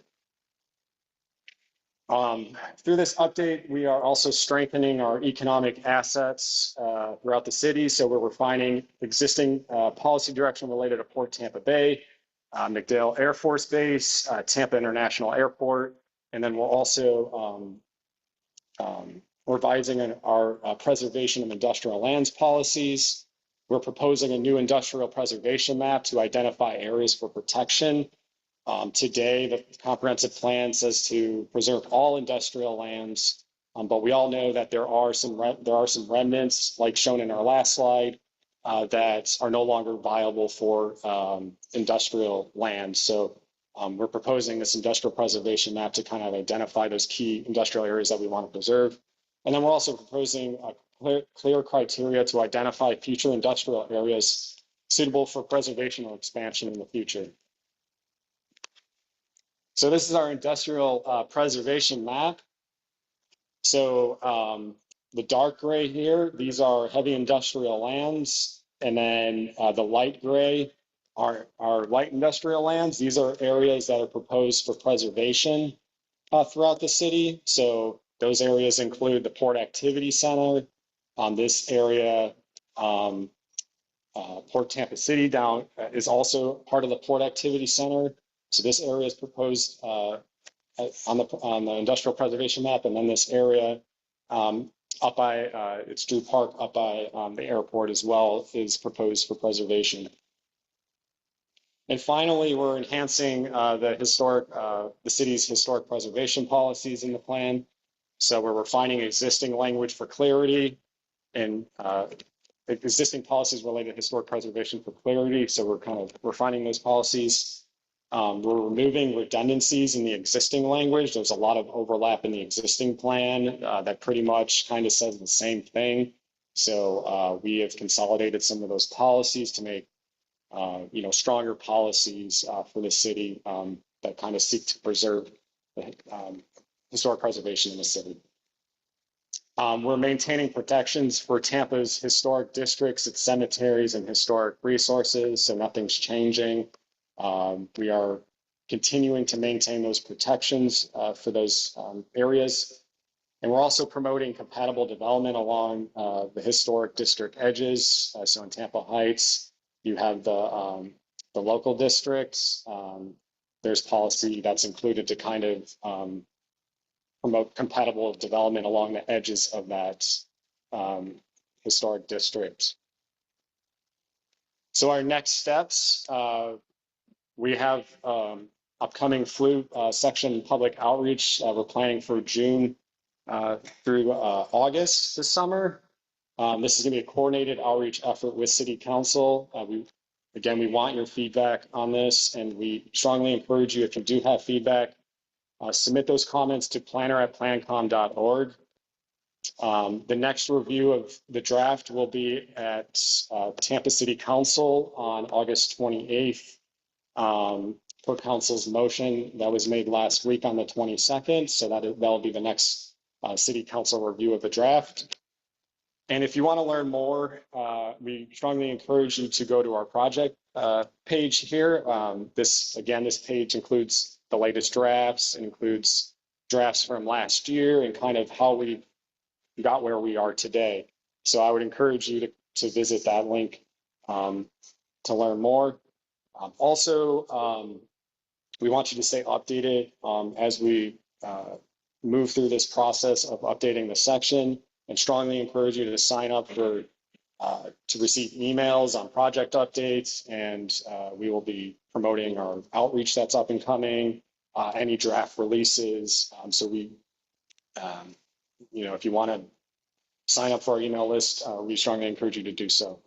Through this update, we are also strengthening our economic assets throughout the city. So we're refining existing policy direction related to Port Tampa Bay, McDale Air Force Base, Tampa International Airport, and then we'll also revising our preservation of industrial lands policies. We're proposing a new industrial preservation map to identify areas for protection. Today, the comprehensive plan says to preserve all industrial lands, but we all know that there are some remnants, like shown in our last slide, that are no longer viable for industrial land. So we're proposing this industrial preservation map to kind of identify those key industrial areas that we want to preserve. And then we're also proposing a clear criteria to identify future industrial areas suitable for preservation or expansion in the future. So this is our industrial preservation map. So the dark gray here, these are heavy industrial lands. And then the light gray are light industrial lands. These are areas that are proposed for preservation throughout the city. So those areas include the Port Activity Center. This area, Port Tampa City down is also part of the Port Activity Center. So this area is proposed on the industrial preservation map, and then this area up by it's Drew Park up by the airport as well is proposed for preservation. And finally, we're enhancing the city's historic preservation policies in the plan. So we're refining existing language for clarity and existing policies related to historic preservation for clarity. So we're kind of refining those policies. We're removing redundancies in the existing language. There's a lot of overlap in the existing plan that pretty much kind of says the same thing. So we have consolidated some of those policies to make stronger policies for the city that kind of seek to preserve the historic preservation in the city. We're maintaining protections for Tampa's historic districts, its cemeteries, and historic resources, so nothing's changing. We are continuing to maintain those protections for those areas. And we're also promoting compatible development along the historic district edges. So in Tampa Heights, you have the local districts. There's policy that's included to kind of promote compatible development along the edges of that historic district. So our next steps, we have upcoming flu section public outreach. We're planning for June through August this summer. This is going to be a coordinated outreach effort with City Council. We want your feedback on this, and we strongly encourage you, if you do have feedback, submit those comments to planner@plancom.org. The next review of the draft will be at Tampa City Council on August 28th. Per council's motion that was made last week on the 22nd. So that'll be the next City Council review of the draft. And if you want to learn more, we strongly encourage you to go to our project page here. This page includes the latest drafts, and includes drafts from last year and kind of how we got where we are today. So I would encourage you to visit that link to learn more. Also, we want you to stay updated as we move through this process of updating the section, and strongly encourage you to sign up for to receive emails on project updates, and we will be promoting our outreach that's up and coming, any draft releases. So if you want to sign up for our email list, we strongly encourage you to do so.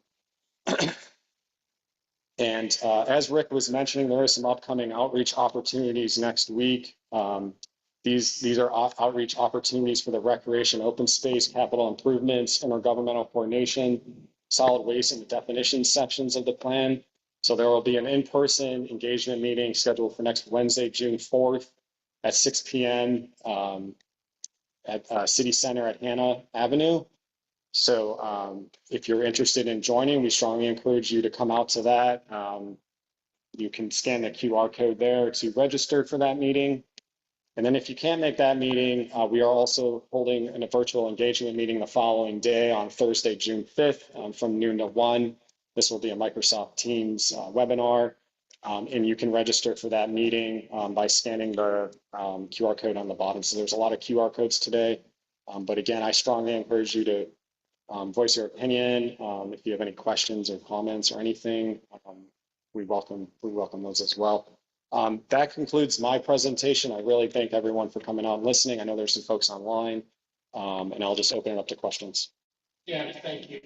And as Rick was mentioning, there are some upcoming outreach opportunities next week. These are outreach opportunities for the recreation, open space, capital improvements, intergovernmental coordination, solid waste, and the definition sections of the plan. So there will be an in-person engagement meeting scheduled for next Wednesday, June 4th at 6 p.m. At City Center at Hanna Avenue. So if you're interested in joining, we strongly encourage you to come out to that. You can scan the QR code there to register for that meeting. And then if you can't make that meeting, we are also holding a virtual engagement meeting the following day on Thursday, June 5th, from noon to 1. This will be a Microsoft Teams webinar, and you can register for that meeting by scanning the QR code on the bottom. So there's a lot of QR codes today. But again, I strongly encourage you to voice your opinion. If you have any questions or comments or anything, we welcome those as well. That concludes my presentation. I really thank everyone for coming out and listening. I know there's some folks online, and I'll just open it up to questions. Yeah, thank you.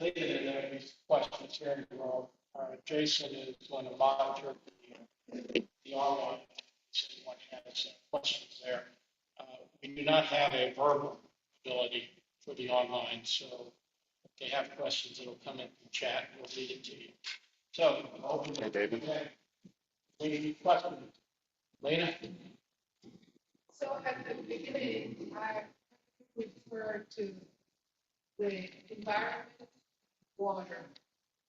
These questions here. Jason is going to monitor the online. Someone has some questions there. We do not have a verbal ability for the online, so if they have questions, it'll come in the chat. We'll read it to you. So, Hey, David. Any questions? Lena? So at the beginning, I referred to the environment, water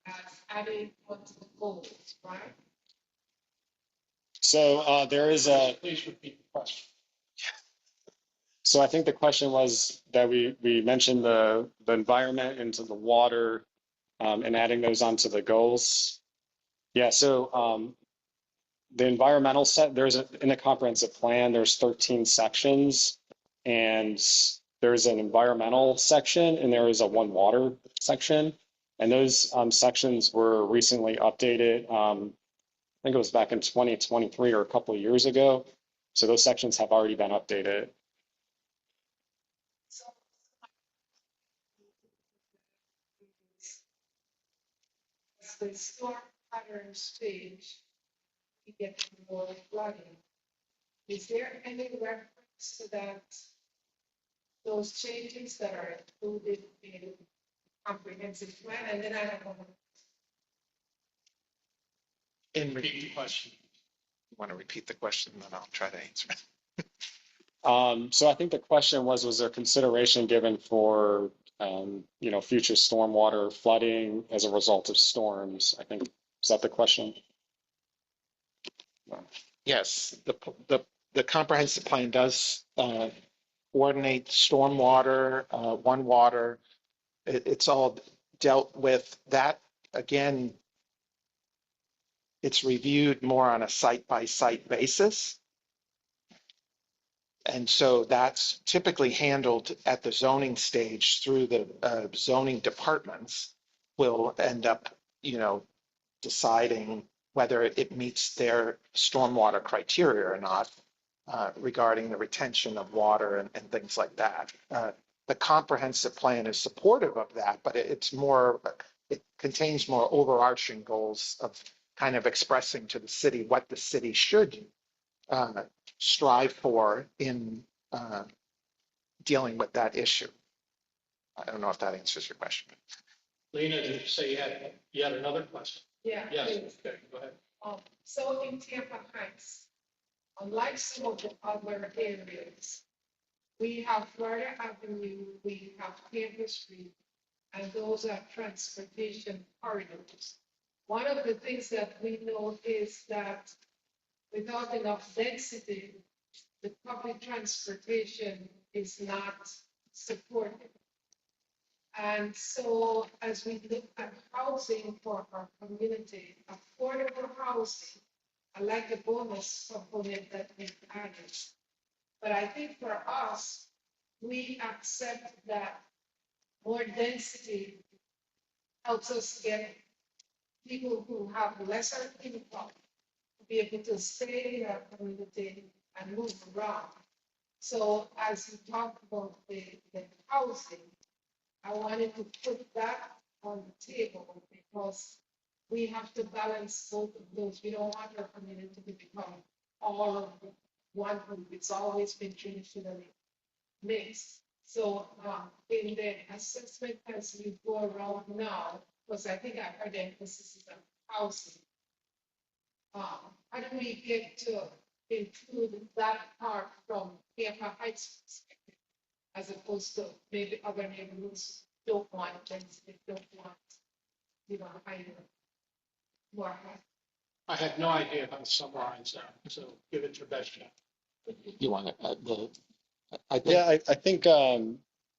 as adding onto the goals, right? So there is a. Please repeat the question. So I think the question was that we mentioned the environment into the water and adding those onto the goals. Yeah. So the environmental set, in the comprehensive plan, there's 13 sections, and there's an environmental section and there is a one water section. And those sections were recently updated. I think it was back in 2023 or a couple of years ago. So those sections have already been updated. So as the storm patterns change, we get more flooding. Is there any reference to that, those changes that are included in comprehensive plan? And then I have one. Repeat the question. Want to repeat the question, then I'll try to answer it. So I think the question was there consideration given for, future stormwater flooding as a result of storms? I think, is that the question? Yes, the comprehensive plan does coordinate stormwater, one water. It's all dealt with. That, again, it's reviewed more on a site-by-site basis. And so that's typically handled at the zoning stage through the zoning departments will end up, deciding whether it meets their stormwater criteria or not regarding the retention of water and things like that. The comprehensive plan is supportive of that, but it contains more overarching goals of kind of expressing to the city what the city should strive for in dealing with that issue. I don't know if that answers your question. Lena, did you say you had another question? Yeah. Yes, Please. okay, go ahead. So in Tampa Heights, unlike some of the other areas, we have Florida Avenue, we have Tampa Street, and those are transportation corridors. One of the things that we know is that without enough density, the public transportation is not supported. And so as we look at housing for our community, affordable housing, I like the bonus component that we've added. But I think for us, we accept that more density helps us get people who have lesser income to be able to stay in our community and move around. So as you talk about the housing, I wanted to put that on the table because we have to balance both of those. We don't want our community to become all of one group. It's always been traditionally mixed. So in the assessment as we go around now, because I think I heard the emphasis is on housing. How do we get to include that part from Tampa Heights perspective, as opposed to maybe other neighborhoods don't want density, don't want, higher, more high. I had no idea how to summarize that, so give it your best shot. You want to, I think, Yeah, I think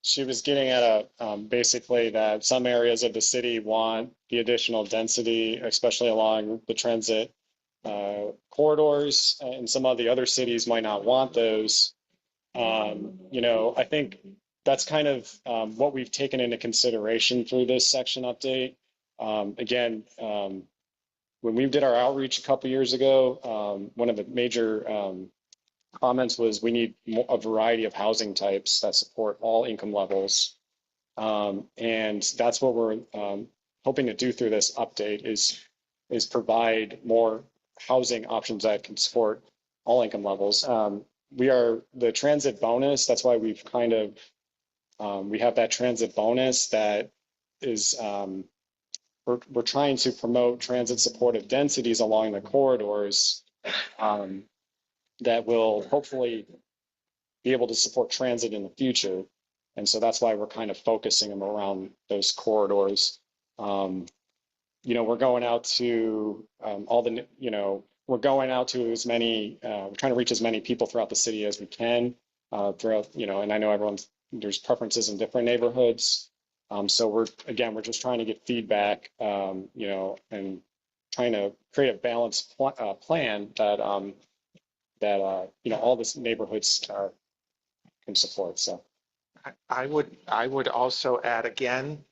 she was getting at basically that some areas of the city want the additional density, especially along the transit corridors, and some of the other cities might not want those. I think that's kind of what we've taken into consideration through this section update. Again, when we did our outreach a couple years ago, one of the major comments was we need a variety of housing types that support all income levels. And that's what we're hoping to do through this update is provide more housing options that can support all income levels. We are the transit bonus. That's why we've kind of we have that transit bonus that is we're trying to promote transit supportive densities along the corridors that will hopefully be able to support transit in the future. And so that's why we're kind of focusing them around those corridors. We're going out to we're going out to as many, we're trying to reach as many people throughout the city as we can throughout, and I know there's preferences in different neighborhoods. So we're just trying to get feedback, and trying to create a balanced plan that all this neighborhoods can support. So I would also add again,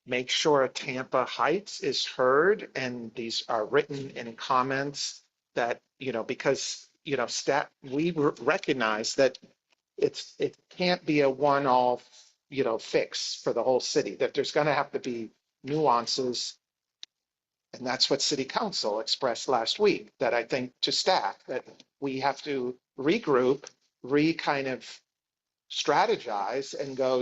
make sure Tampa Heights is heard, and these are written in comments that, because, we recognize that it can't be a one-all, fix for the whole city, that there's going to have to be nuances. And that's what City Council expressed last week, that I think to staff, that we have to regroup, kind of strategize and go,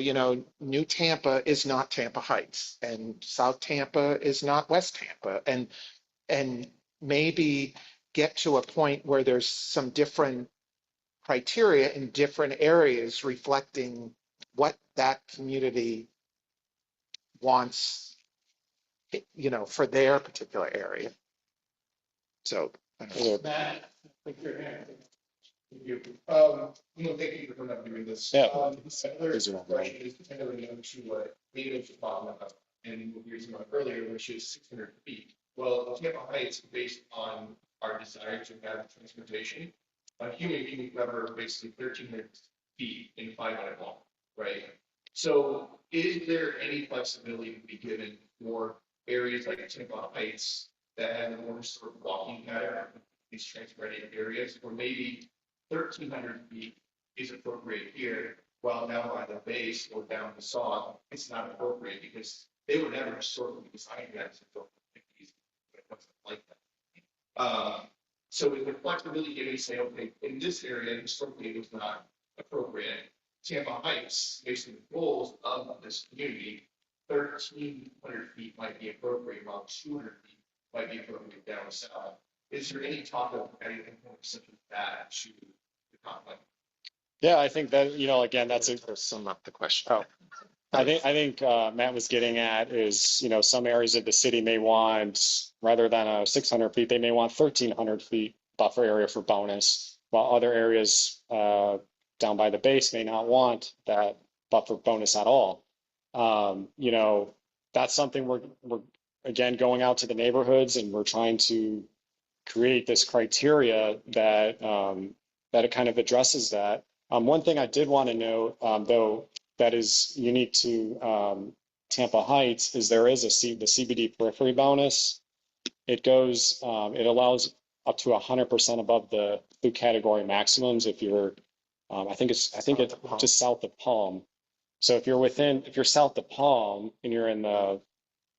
New Tampa is not Tampa Heights, and South Tampa is not West Tampa, and maybe get to a point where there's some different criteria in different areas reflecting what that community wants, for their particular area. So, Matt, I think you're here. Thank you. Thank you for coming up and doing this. Yeah. Another question is kind of related to what David was talking about and what we were talking about earlier, which is 600 feet. Well, Tampa Heights, based on our desire to have transportation, a human being can cover basically 1,300 feet in 5-minute walk, right? So is there any flexibility to be given for areas like Tampa Heights that have more sort of walking pattern, these transporting areas, or maybe 1,300 feet is appropriate here, while down by the base or down the saw, it's not appropriate because they were never sort of designed that to go the 50s, but it wasn't like that. So with the flexibility, you can say, okay, in this area, historically it was not appropriate. Tampa Heights, based on the goals of this community, 1,300 feet might be appropriate, while 200 feet might be appropriate down south. Is there any talk of anything such as that to the conflict? yeah, I think that, again, that's to sum up the question. Oh. I think Matt was getting at is, some areas of the city may want, rather than a 600 feet, they may want 1,300 feet buffer area for bonus, while other areas down by the base may not want that buffer bonus at all. That's something we're again going out to the neighborhoods, and we're trying to create this criteria that that it kind of addresses that. One thing I did want to note, though, that is unique to Tampa Heights is there is the CBD periphery bonus. It goes, it allows up to 100% above the food category maximums if you're, I think it's just south of Palm. So if you're south of Palm and you're in the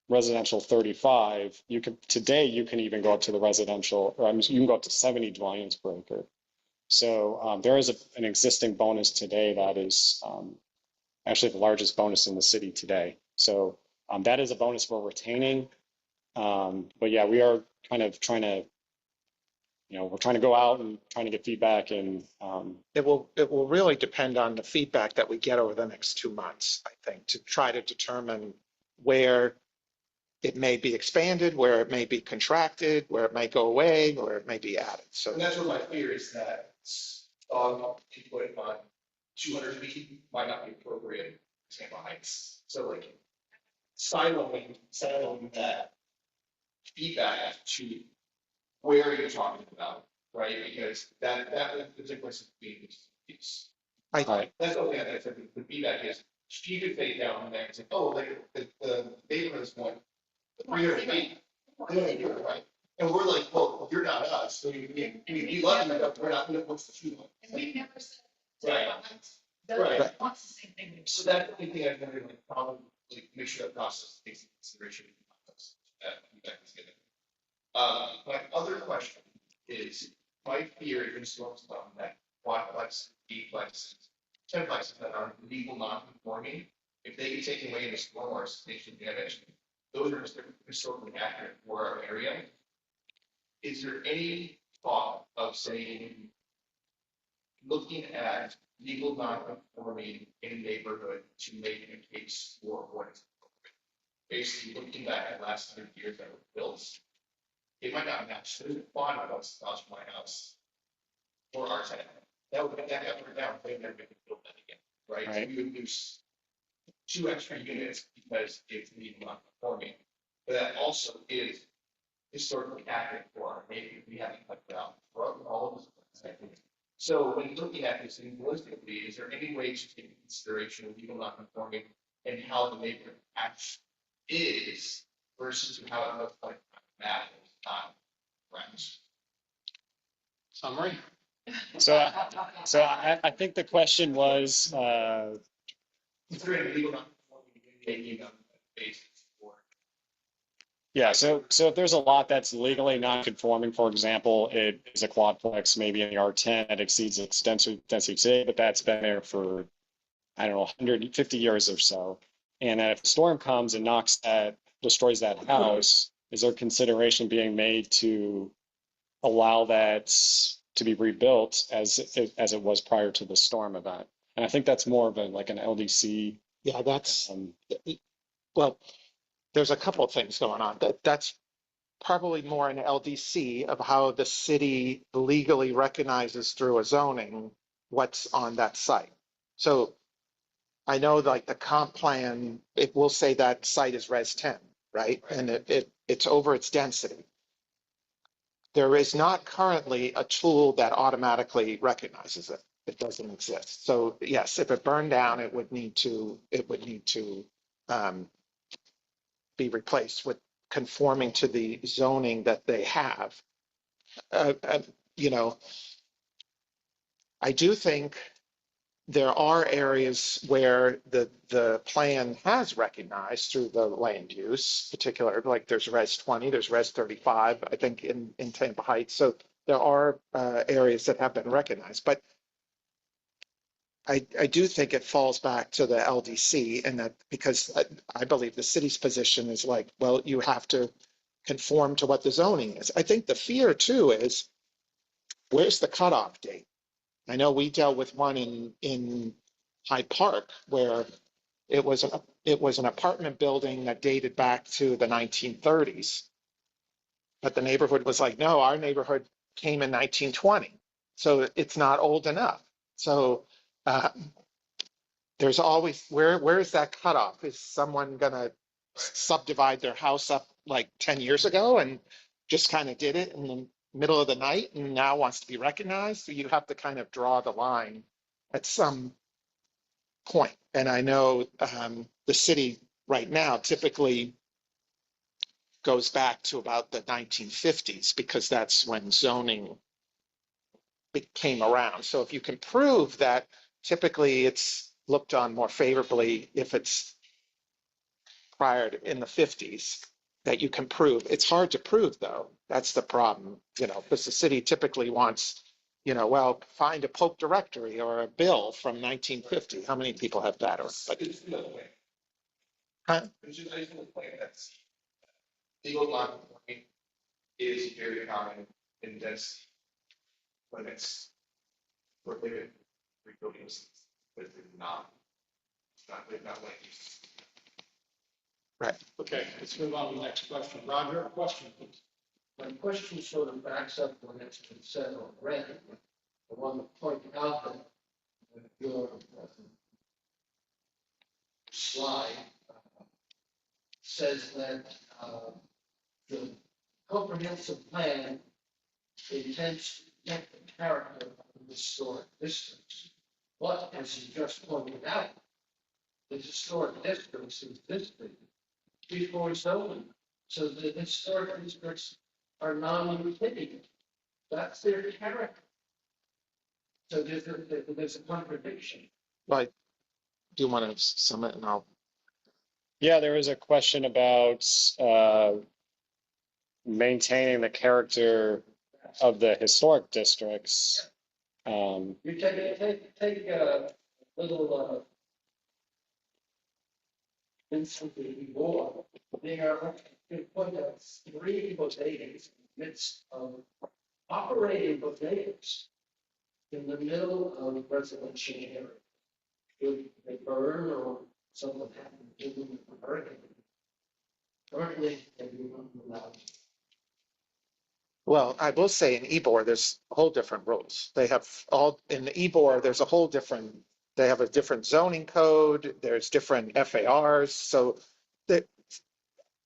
residential 35, you can even go up to the residential, or you can go up to 70 dwellings per acre. So there is an existing bonus today that is actually the largest bonus in the city today. So that is a bonus we're retaining. But yeah, we are kind of trying to, we're trying to go out and trying to get feedback, and It will really depend on the feedback that we get over the next 2 months, I think, to try to determine where it may be expanded, where it may be contracted, where it may go away, or it may be added. So And that's what my fear is, that input on 200 feet might not be appropriate in Tampa Heights. So like siloing that feedback to where you're talking about, right? Because that was the difference between these. I, That's the only thing I said, the feedback is, she could fade down there and say, oh, the neighborhood is going 300 feet. Right? And we're like, well, you're not us, so you love me, but we're not, what's the shoe line? And we've never said. Right. Right. Right. Wants the same thing. So that's the only thing I've wanted, like, probably make sure that process takes into consideration. That feedback is given. My other question is, my fear is storms that quadplex, eightplexes, tenplexes that are legal non-conforming, if they get taken away in the storm or substantial damage, those are historically accurate for our area. Is there any thought of saying, looking at legal non-conforming in a neighborhood to make a case for what is appropriate? Basically, looking back at the last 100 years that were built, it might not match. There's a bond house across my house for our tenant. That would get that up or down, they've never been built that again, right? So Right. we would lose 2 extra units because it's legal non-conforming. But that also is historically accurate for our neighborhood. We haven't cut it out for all of this. So when looking at this linguistically, is there any way to take into consideration of legal non-conforming and how the neighborhood actually is versus how it looks like map is not right? Summary? So I think the question was, Considering legal non-conforming, taking on the basis for. yeah, so if there's a lot that's legally non-conforming, for example, it is a quadplex, maybe in the R10 that exceeds its density, but that's been there for, I don't know, 150 years or so. And if a storm comes and destroys that house, is there consideration being made to allow that to be rebuilt as it was prior to the storm event? And I think that's more of like an LDC. yeah, that's, well, there's a couple of things going on. That's probably more an LDC of how the city legally recognizes through a zoning what's on that site. So I know like the comp plan, it will say that site is Res 10, right? And it's over its density. There is not currently a tool that automatically recognizes it. It doesn't exist. So yes, if it burned down, it would need to be replaced with conforming to the zoning that they have. You know, I do think there are areas where the plan has recognized through the land use, particular, like there's Res 20, there's Res 35, I think in Tampa Heights. So there are areas that have been recognized, but I do think it falls back to the LDC, and that because I believe the city's position is like, well, you have to conform to what the zoning is. I think the fear too is, where's the cutoff date? I know we dealt with one in Hyde Park where it was an apartment building that dated back to the 1930s. But the neighborhood was like, no, our neighborhood came in 1920. So it's not old enough. So there's always, where is that cutoff? Is someone gonna subdivide their house up like 10 years ago and just kind of did it in the middle of the night and now wants to be recognized? So you have to kind of draw the line at some point. And I know the city right now typically goes back to about the 1950s because that's when zoning came around. So if you can prove that, typically it's looked on more favorably if it's prior to in the 50s, that you can prove. It's hard to prove though. That's the problem, because the city typically wants, well, find a Pope directory or a bill from 1950. How many people have that? But it's the other way. Huh? It's just, I just want to point that's legal non-conforming is very common in density when it's prohibited rebuilding, but it's not like Right. Okay, let's move on to the next question. Roger, a question, please. My question sort of backs up what has been said already. I want to point out that your slide says that the comprehensive plan intends to protect the character of the historic districts. But as you just pointed out, the historic districts existed before zoning. So the historic districts are non-repeating. That's their character. So there's a contradiction. Like, do you want to sum it and I'll, Yeah, there was a question about maintaining the character of the historic districts. You take a little instance before, there are you point out 3 bodegas midst of operating bodegas in the middle of residential area. Would they burn or something happen to them in the hurricane? Currently, they do not allow. well, I will say in Ebor, there's whole different rules. They have all, in the Ebor, there's a whole different, they have a different zoning code, there's different FARs, so that,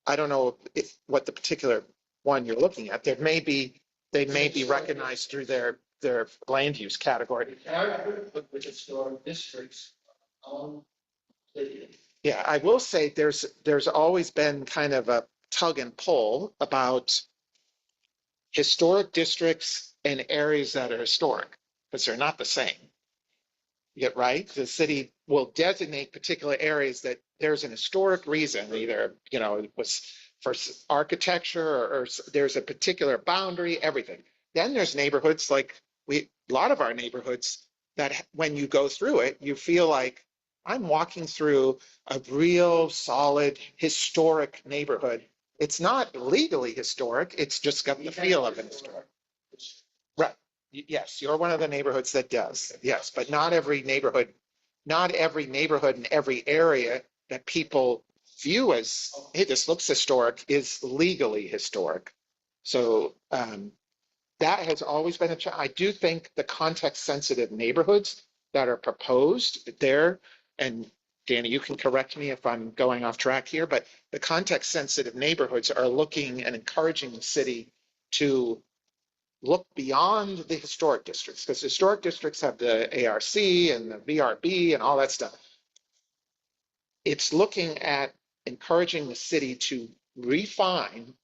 I don't know if, what the particular one you're looking at, there may be, they may be recognized through their land use category. The character of the historic districts on the Yeah, I will say there's always been kind of a tug and pull about historic districts and areas that are historic, because they're not the same. Yet, right? The city will designate particular areas that there's an historic reason, either, it was for architecture or there's a particular boundary, everything. Then there's neighborhoods like a lot of our neighborhoods that when you go through it, you feel like I'm walking through a real solid historic neighborhood. It's not legally historic. It's just got the feel of it. Right. Yes, you're one of the neighborhoods that does. Yes, but not every neighborhood in every area that people view as, hey, this looks historic, is legally historic. So that has always been a challenge. I do think the context sensitive neighborhoods that are proposed there, and Danny, you can correct me if I'm going off track here, but the context sensitive neighborhoods are looking and encouraging the city to look beyond the historic districts, because historic districts have the ARC and the VRB and all that stuff. It's looking at encouraging the city to refine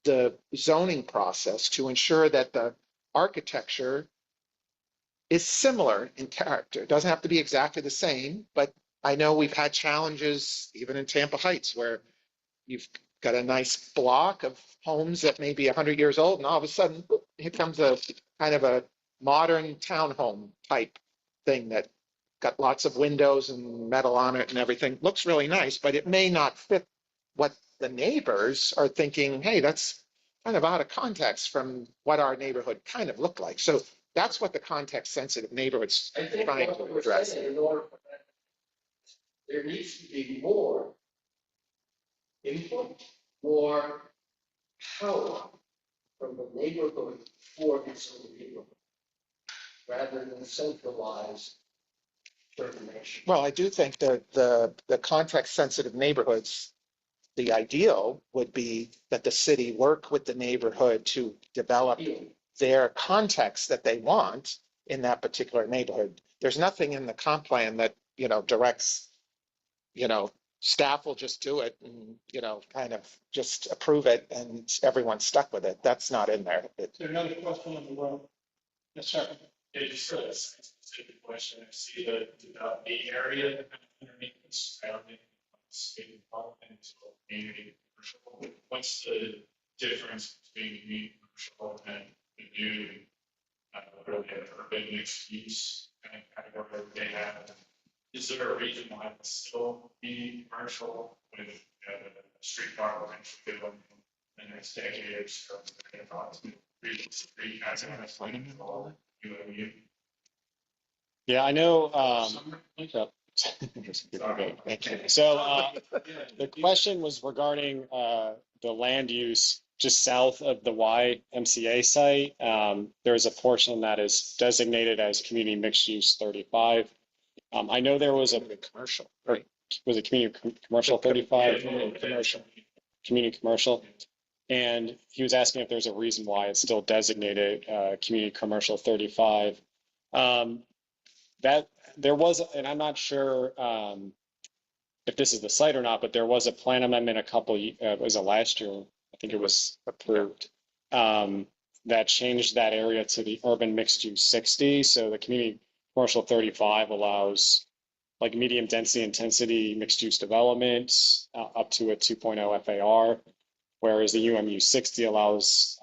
the zoning process to ensure that the architecture is similar in character. It doesn't have to be exactly the same, but I know we've had challenges even in Tampa Heights where you've got a nice block of homes that may be 100 years old, and all of a sudden, here comes a kind of a modern townhome type thing that got lots of windows and metal on it and everything. Looks really nice, but it may not fit what the neighbors are thinking. Hey, that's kind of out of context from what our neighborhood kind of looked like. So that's what the context sensitive neighborhoods I think trying what to we're address. saying, in order for that, there needs to be more input, more power from the neighborhood for its own neighborhood, rather than centralized determination. Well, I do think that the context sensitive neighborhoods, the ideal would be that the city work with the neighborhood to develop their context that they want in that particular neighborhood. There's nothing in the comp plan that, directs, staff will just do it and, kind of just approve it and everyone's stuck with it. That's not in there. Is there another question in the room? Yes, sir. It's a specific question. I see the area underneath the surrounding state department or community commercial. What's the difference between community commercial and the new urban mixed use kind of category that they have? Is there a reason why it's still be commercial with a streetcar eventually going in the next decade or so? Yeah, I know. Okay, thank you. So the question was regarding the land use just south of the YMCA site. There's a portion that is designated as community mixed use 35. I know there was a Commercial. right. Was it commercial 35? Community commercial. And he was asking if there's a reason why it's still designated community commercial 35. That there was, and I'm not sure if this is the site or not, but there was a plan amendment was it last year? I think it was approved. That changed that area to the urban mixed use 60. So the community commercial 35 allows like medium density intensity mixed use development up to a 2.0 FAR, whereas the UMU 60 allows,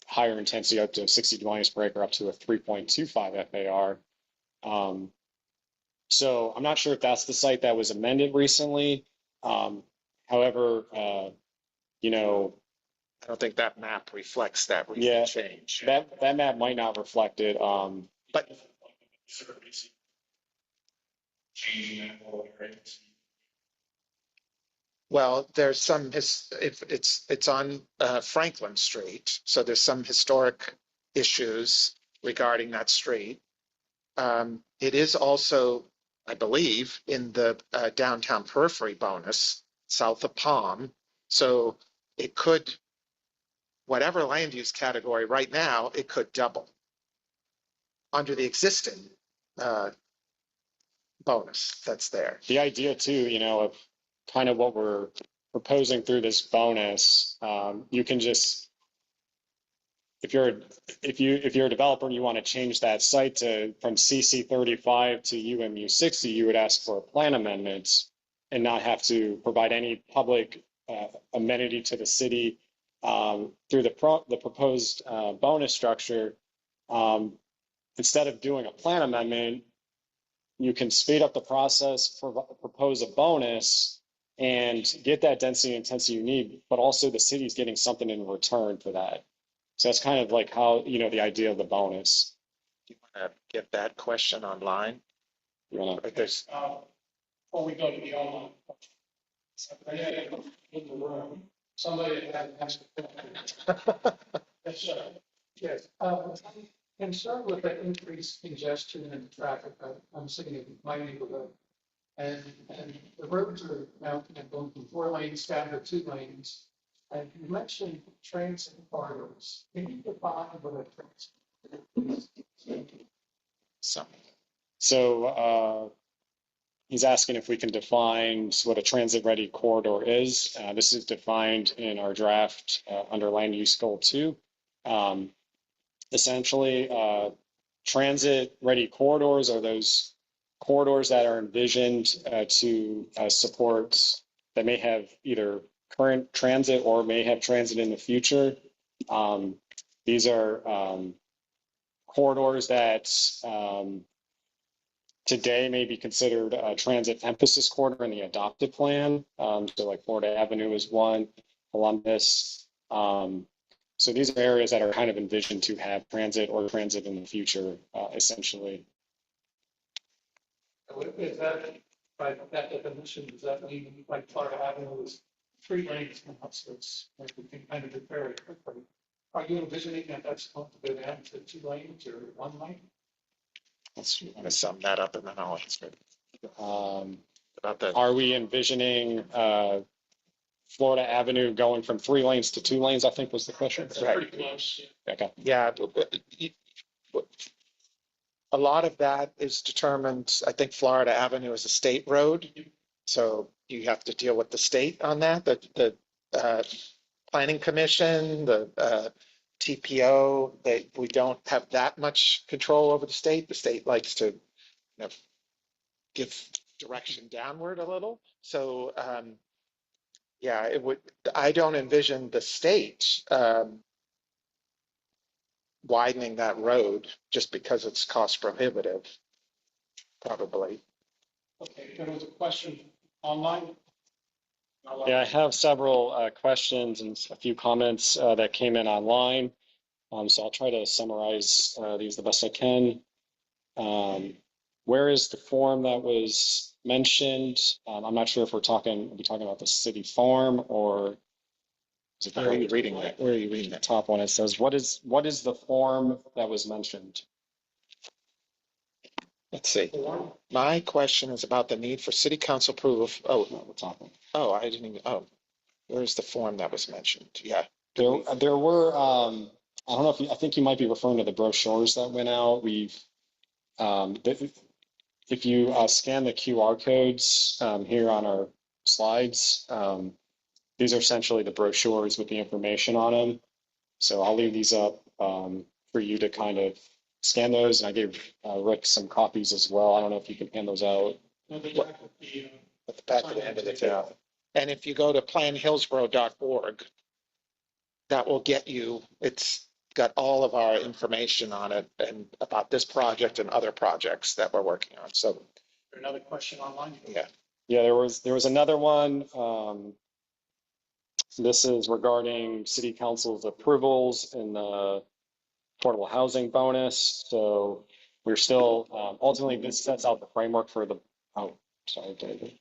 higher intensity up to 60 dwellings per acre up to a 3.25 FAR. So I'm not sure if that's the site that was amended recently. However, I don't think that map reflects that Yeah. recent change. that map might not reflect it. But Changing that whole area. well, there's some, if it's on Franklin Street, so there's some historic issues regarding that street. It is also, I believe, in the downtown periphery bonus, south of Palm. So it could, whatever land use category right now, it could double under the existing bonus that's there. The idea too, of kind of what we're proposing through this bonus, you can just, if you're a developer and you want to change that site from CC 35 to UMU 60, you would ask for a plan amendment and not have to provide any public amenity to the city through the proposed bonus structure. Instead of doing a plan amendment, you can speed up the process, propose a bonus, and get that density and intensity you need, but also the city's getting something in return for that. So that's kind of like how, the idea of the bonus. Do you want to get that question online? You wanna, Or there's, Before we go to the online question. Somebody in the room, somebody that has. Yes, sir. Yes, I'm concerned with the increased congestion and traffic. I'm sitting in my neighborhood. And the roads are now going from 4 lanes down to 2 lanes. And you mentioned transit corridors. Can you define what a transit? so he's asking if we can define what a transit-ready corridor is. This is defined in our draft under land use goal 2. Essentially, transit-ready corridors are those corridors that are envisioned to support that may have either current transit or may have transit in the future. These are corridors that today may be considered a transit emphasis corridor in the adopted plan. So like Florida Avenue is one, Columbus. So these are areas that are kind of envisioned to have transit or transit in the future, essentially. Is that, by that definition, does that mean like Florida Avenue is 3 lanes now, so it's like we can kind of do very quickly? Are you envisioning that that's going to go down to 2 lanes or 1 lane? let's want to sum that up and then I'll answer it. About that. Are we envisioning Florida Avenue going from 3 lanes to 2 lanes, I think was the question. It's pretty close. Okay. Yeah. A lot of that is determined, I think Florida Avenue is a state road. So you have to deal with the state on that, the planning commission, the TPO, we don't have that much control over the state. The state likes to give direction downward a little. So yeah, I don't envision the state widening that road just because it's cost prohibitive, probably. Okay, there was a question online. Yeah, I have several questions and a few comments that came in online. So I'll try to summarize these the best I can. where is the form that was mentioned? I'm not sure if are we talking about the city farm or is it the Where are you reading that? Where are you reading that? top one? It says, what is the form that was mentioned? Let's see. My question is about the need for city council approval. No, the top one. I didn't even, where's the form that was mentioned? Yeah. There were, I don't know I think you might be referring to the brochures that went out. If you scan the QR codes here on our slides, these are essentially the brochures with the information on them. So I'll leave these up for you to kind of scan those. And I gave Rick some copies as well. I don't know if you can hand those out. At the back of the end of the table. And if you go to planhillsborough.org, that will get you, it's got all of our information on it and about this project and other projects that we're working on. So Another question online? yeah. Yeah, there was another one. This is regarding city council's approvals and the affordable housing bonus. So we're still, ultimately, this sets out the framework for the, oh, sorry, David.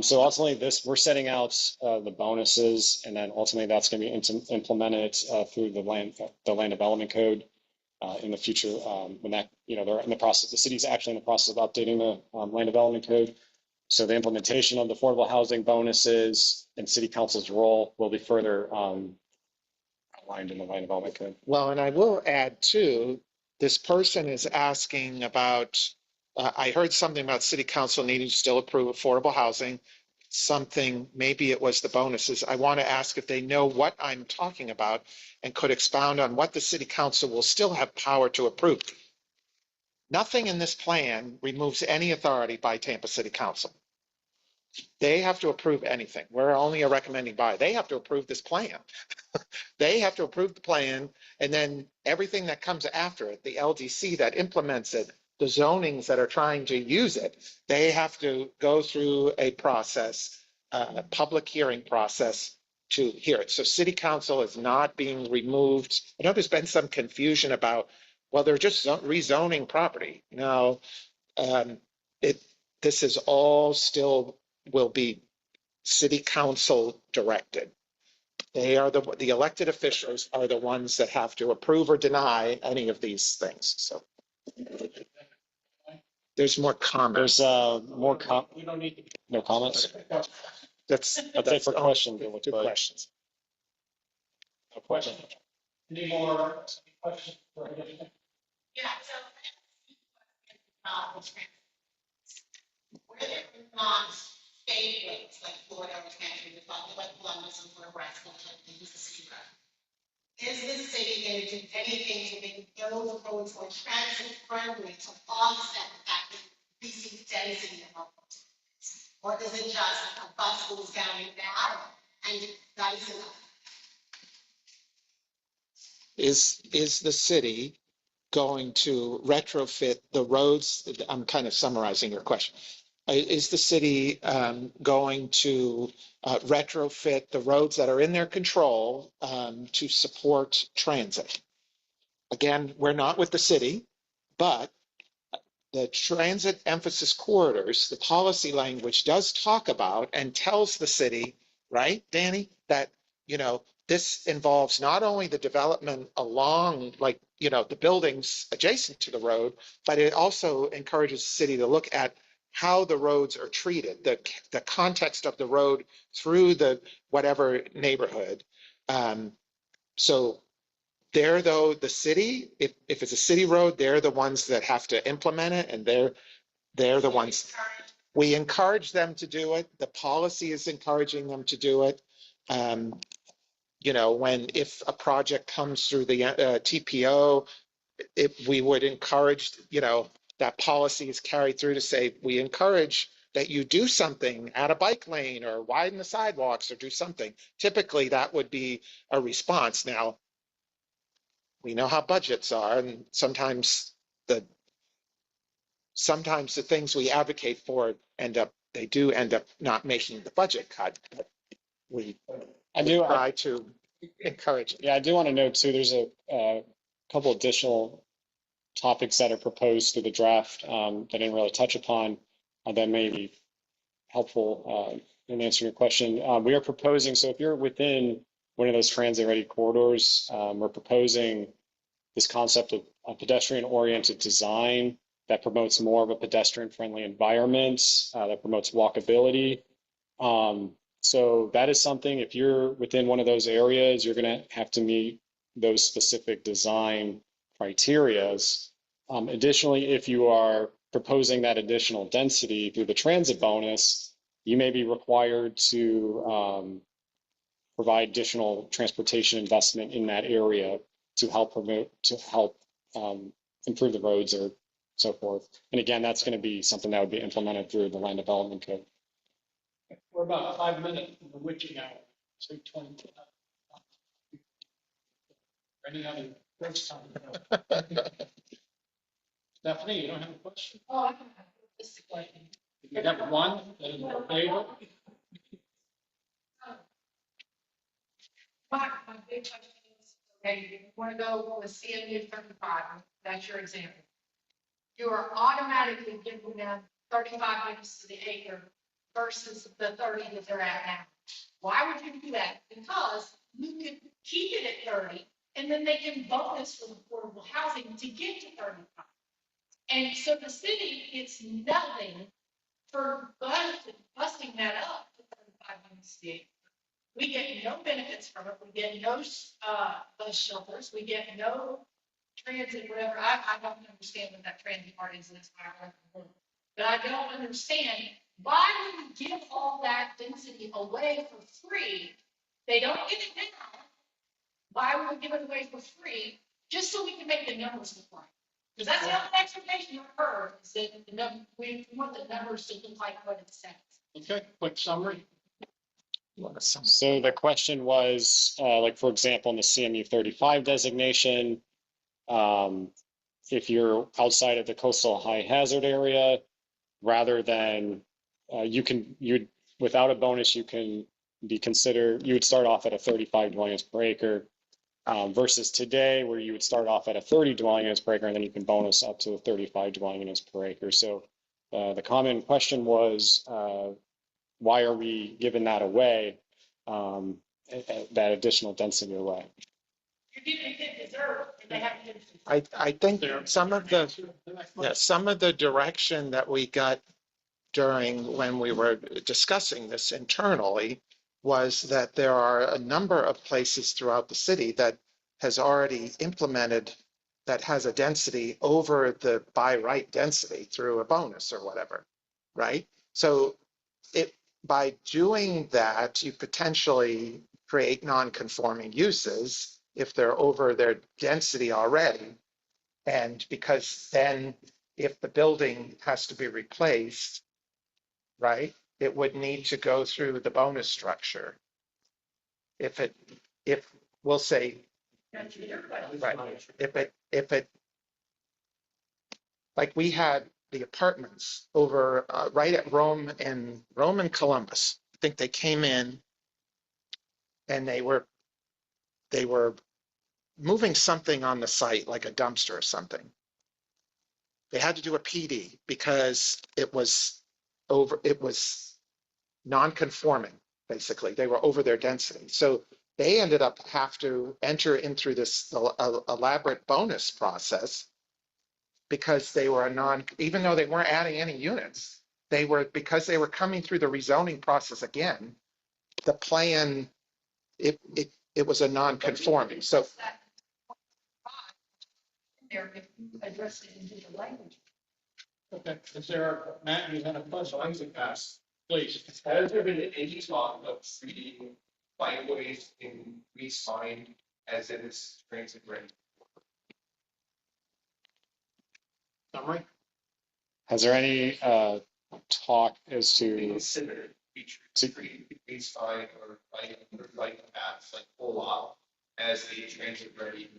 So ultimately we're setting out the bonuses, and then ultimately that's going to be implemented through the land development code in the future when that, they're in the process, the city's actually in the process of updating the land development code. So the implementation of the affordable housing bonuses and city council's role will be further outlined in the land development code. Well, and I will add too, this person is asking about, I heard something about city council needing to still approve affordable housing, something, maybe it was the bonuses. I want to ask if they know what I'm talking about and could expound on what the city council will still have power to approve. Nothing in this plan removes any authority by Tampa City Council. They have to approve anything. We're only a recommending body. They have to approve this plan. They have to approve the plan, and then everything that comes after it, the LDC that implements it, the zonings that are trying to use it, they have to go through a process, a public hearing process to hear it. So city council is not being removed. I know there's been some confusion about, well, they're just rezoning property. No, this is all still will be city council directed. They are the elected officials are the ones that have to approve or deny any of these things. So there's more comments. There's We don't need to. no comments. That's it for questions. Two questions. No question. Any more questions for additional? Yeah, so. Where there are non-state roads, like Florida was mentioned, it's like Columbus and Florida, is the city going to do anything to make those roads more transit friendly to offset the fact that increasing density of homes? Or is it just a bus goes down and down and that is enough? Is the city going to retrofit the roads? I'm kind of summarizing your question. Is the city going to retrofit the roads that are in their control to support transit? Again, we're not with the city, but the transit emphasis corridors, the policy language does talk about and tells the city, right, Danny, that, this involves not only the development along, like, the buildings adjacent to the road, but it also encourages the city to look at how the roads are treated, the context of the road through the whatever neighborhood. So they're, though, the city, if it's a city road, they're the ones that have to implement it, and they're the ones. We encourage them to do it. The policy is encouraging them to do it. If a project comes through the TPO, we would encourage, that policy is carried through to say, we encourage that you do something, add a bike lane or widen the sidewalks or do something. Typically, that would be a response. Now, we know how budgets are, and sometimes the things we advocate for they do end up not making the budget cut. But we try to encourage it. Yeah, I do want to note too, there's a couple additional topics that are proposed through the draft that I didn't really touch upon that may be helpful in answering your question. We are proposing, so if you're within one of those transit-ready corridors, we're proposing this concept of a pedestrian-oriented design that promotes more of a pedestrian-friendly environment, that promotes walkability. So that is something, if you're within one of those areas, you're going to have to meet those specific design criterias. Additionally, if you are proposing that additional density through the transit bonus, you may be required to provide additional transportation investment in that area to help promote, to help improve the roads or so forth. And again, that's going to be something that would be implemented through the land development code. We're about 5 minutes from the witching hour, so 20. Any other first time? Stephanie, you don't have a question? Oh, I don't have this question. You have one, that is in favor? My big question is, okay, you want to go with CMU 35, that's your example. You are automatically giving them 35 units to the acre versus the 30 that they're at now. Why would you do that? Because you could keep it at 30, and then they can bonus with affordable housing to get to 35. And so the city gets nothing for busting that up to 35 units a acre. We get no benefits from it. We get no bus shelters. We get no transit, whatever. I don't understand what that transit part is. That's why I left the room. But I don't understand why would we give all that density away for free? They don't get it now. Why would we give it away for free just so we can make the numbers look right? Because that's the only explanation I've heard is that we want the numbers to look like what it says. Okay, quick summary. So the question was, like, for example, in the CMU 35 designation, if you're outside of the coastal high hazard area, rather than without a bonus, you can be considered, you would start off at a 35 dwelling units per acre versus today where you would start off at a 30 dwelling units per acre and then you can bonus up to 35 dwelling units per acre. So the common question was, why are we giving that away, that additional density away? You're giving it dessert and they haven't given it. I think some of the direction that we got during when we were discussing this internally was that there are a number of places throughout the city that has already implemented that has a density over the by right density through a bonus or whatever, right? So by doing that, you potentially create non-conforming uses if they're over their density already. And because then if the building has to be replaced, right, it would need to go through the bonus structure. If we'll say, right, if it, like we had the apartments over right at Rome and Columbus. I think they came in and they were moving something on the site, like a dumpster or something. They had to do a PD because it was non-conforming, basically. They were over their density. So they ended up have to enter in through this elaborate bonus process because they were even though they weren't adding any units, because they were coming through the rezoning process again, the plan, it was a non-conforming. So They're addressing it into the language. Okay, is there, Matt, you had a question? I'm to ask, Please. has there been any talk of treating bikeways in Greece fine as it is transit ready? Summary? Has there any talk as to Consider treating Greece fine or bike paths like pull off as a transit ready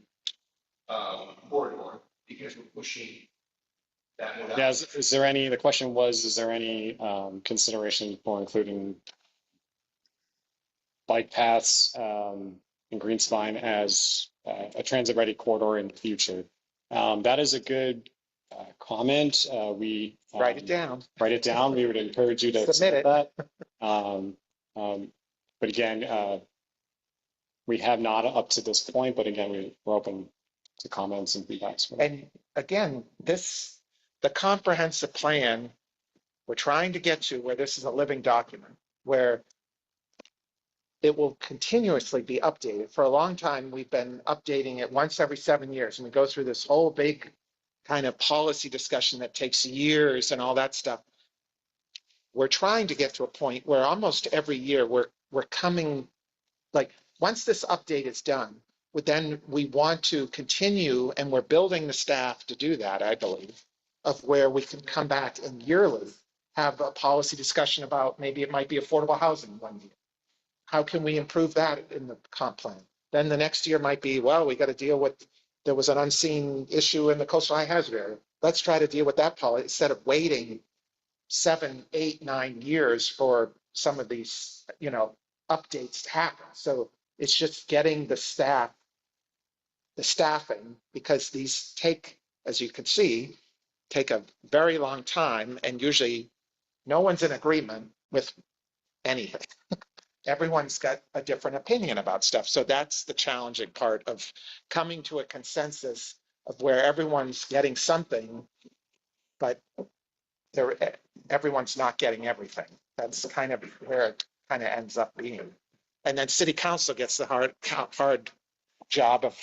corridor because we're pushing that one out? Yeah, is there any, the question was, is there any consideration for including bike paths in Green Spine as a transit-ready corridor in the future. That is a good comment. We Write it down. Write it down. We would encourage you to Submit it. that. But again, we have not up to this point, but again, we're open to comments and feedbacks. And again, the comprehensive plan, we're trying to get to where this is a living document, where it will continuously be updated. For a long time, we've been updating it once every 7 years, and we go through this whole big kind of policy discussion that takes years and all that stuff. We're trying to get to a point where almost every year we're coming, like, once this update is done, then we want to continue, and we're building the staff to do that, I believe, of where we can come back and yearly have a policy discussion about maybe it might be affordable housing one year. How can we improve that in the comp plan? Then the next year might be, well, we got to deal with, there was an unseen issue in the coastal high hazard area. Let's try to deal with that policy instead of waiting 7, 8, 9 years for some of these, updates to happen. So it's just getting the staffing, because these take, as you can see, take a very long time, and usually no one's in agreement with anything. Everyone's got a different opinion about stuff. So that's the challenging part of coming to a consensus of where everyone's getting something, but everyone's not getting everything. That's kind of where it kind of ends up being. And then city council gets the hard job of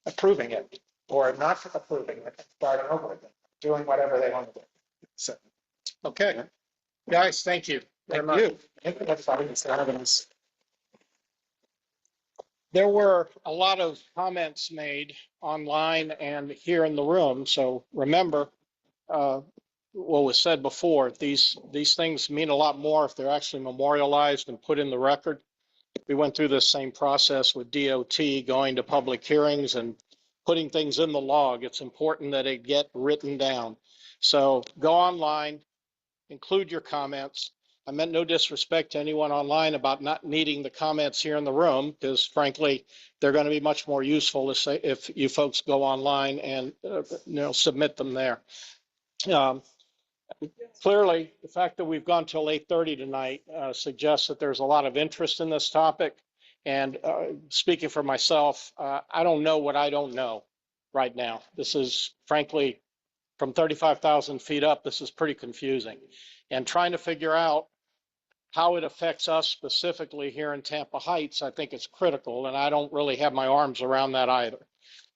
approving it or not approving it, starting over again, doing whatever they want to do. So, Okay, guys, thank you very much. thank you. That's fine. It's not evidence. There were a lot of comments made online and here in the room. So remember, what was said before, these things mean a lot more if they're actually memorialized and put in the record. We went through this same process with DOT, going to public hearings and putting things in the log. It's important that it get written down. So go online, include your comments. I meant no disrespect to anyone online about not needing the comments here in the room, because frankly, they're going to be much more useful if you folks go online and submit them there. Clearly, the fact that we've gone till 8:30 tonight suggests that there's a lot of interest in this topic. And speaking for myself, I don't know what I don't know right now. This is frankly, from 35,000 feet up, this is pretty confusing. And trying to figure out how it affects us specifically here in Tampa Heights, I think it's critical. And I don't really have my arms around that either.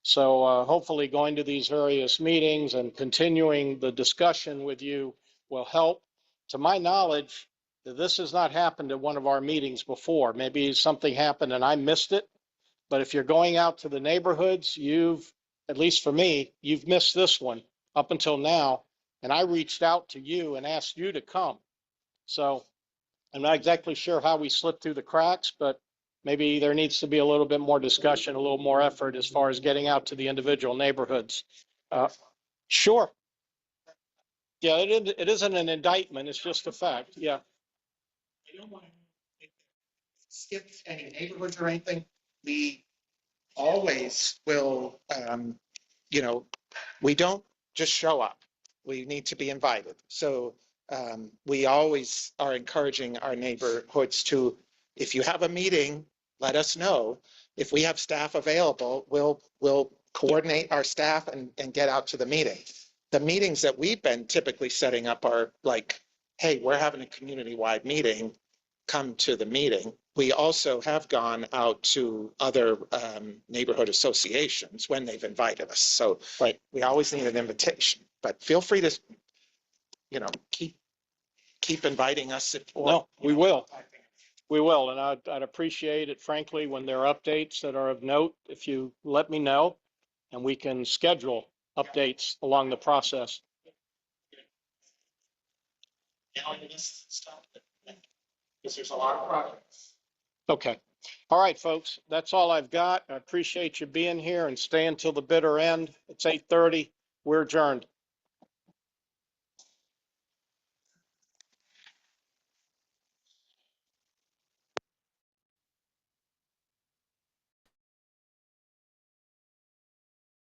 So hopefully going to these various meetings and continuing the discussion with you will help. To my knowledge, this has not happened at one of our meetings before. Maybe something happened and I missed it. But if you're going out to the neighborhoods, at least for me, you've missed this one up until now. And I reached out to you and asked you to come. So I'm not exactly sure how we slipped through the cracks, but maybe there needs to be a little bit more discussion, a little more effort as far as getting out to the individual neighborhoods. Sure. Yeah, it isn't an indictment. It's just a fact. Yeah. I don't want to skip any neighborhoods or anything. We always will, we don't just show up. We need to be invited. So we always are encouraging our neighborhoods to, if you have a meeting, let us know. If we have staff available, we'll coordinate our staff and get out to the meeting. The meetings that we've been typically setting up are like, hey, we're having a community-wide meeting, come to the meeting. We also have gone out to other neighborhood associations when they've invited us. So right, we always need an invitation, but feel free to, keep inviting us. No, we will. We will, and I'd appreciate it, frankly, when there are updates that are of note, if you let me know, and we can schedule updates along the process. Because there's a lot of projects. Okay. All right, folks, that's all I've got. I appreciate you being here and staying till the bitter end. It's 8:30. We're adjourned.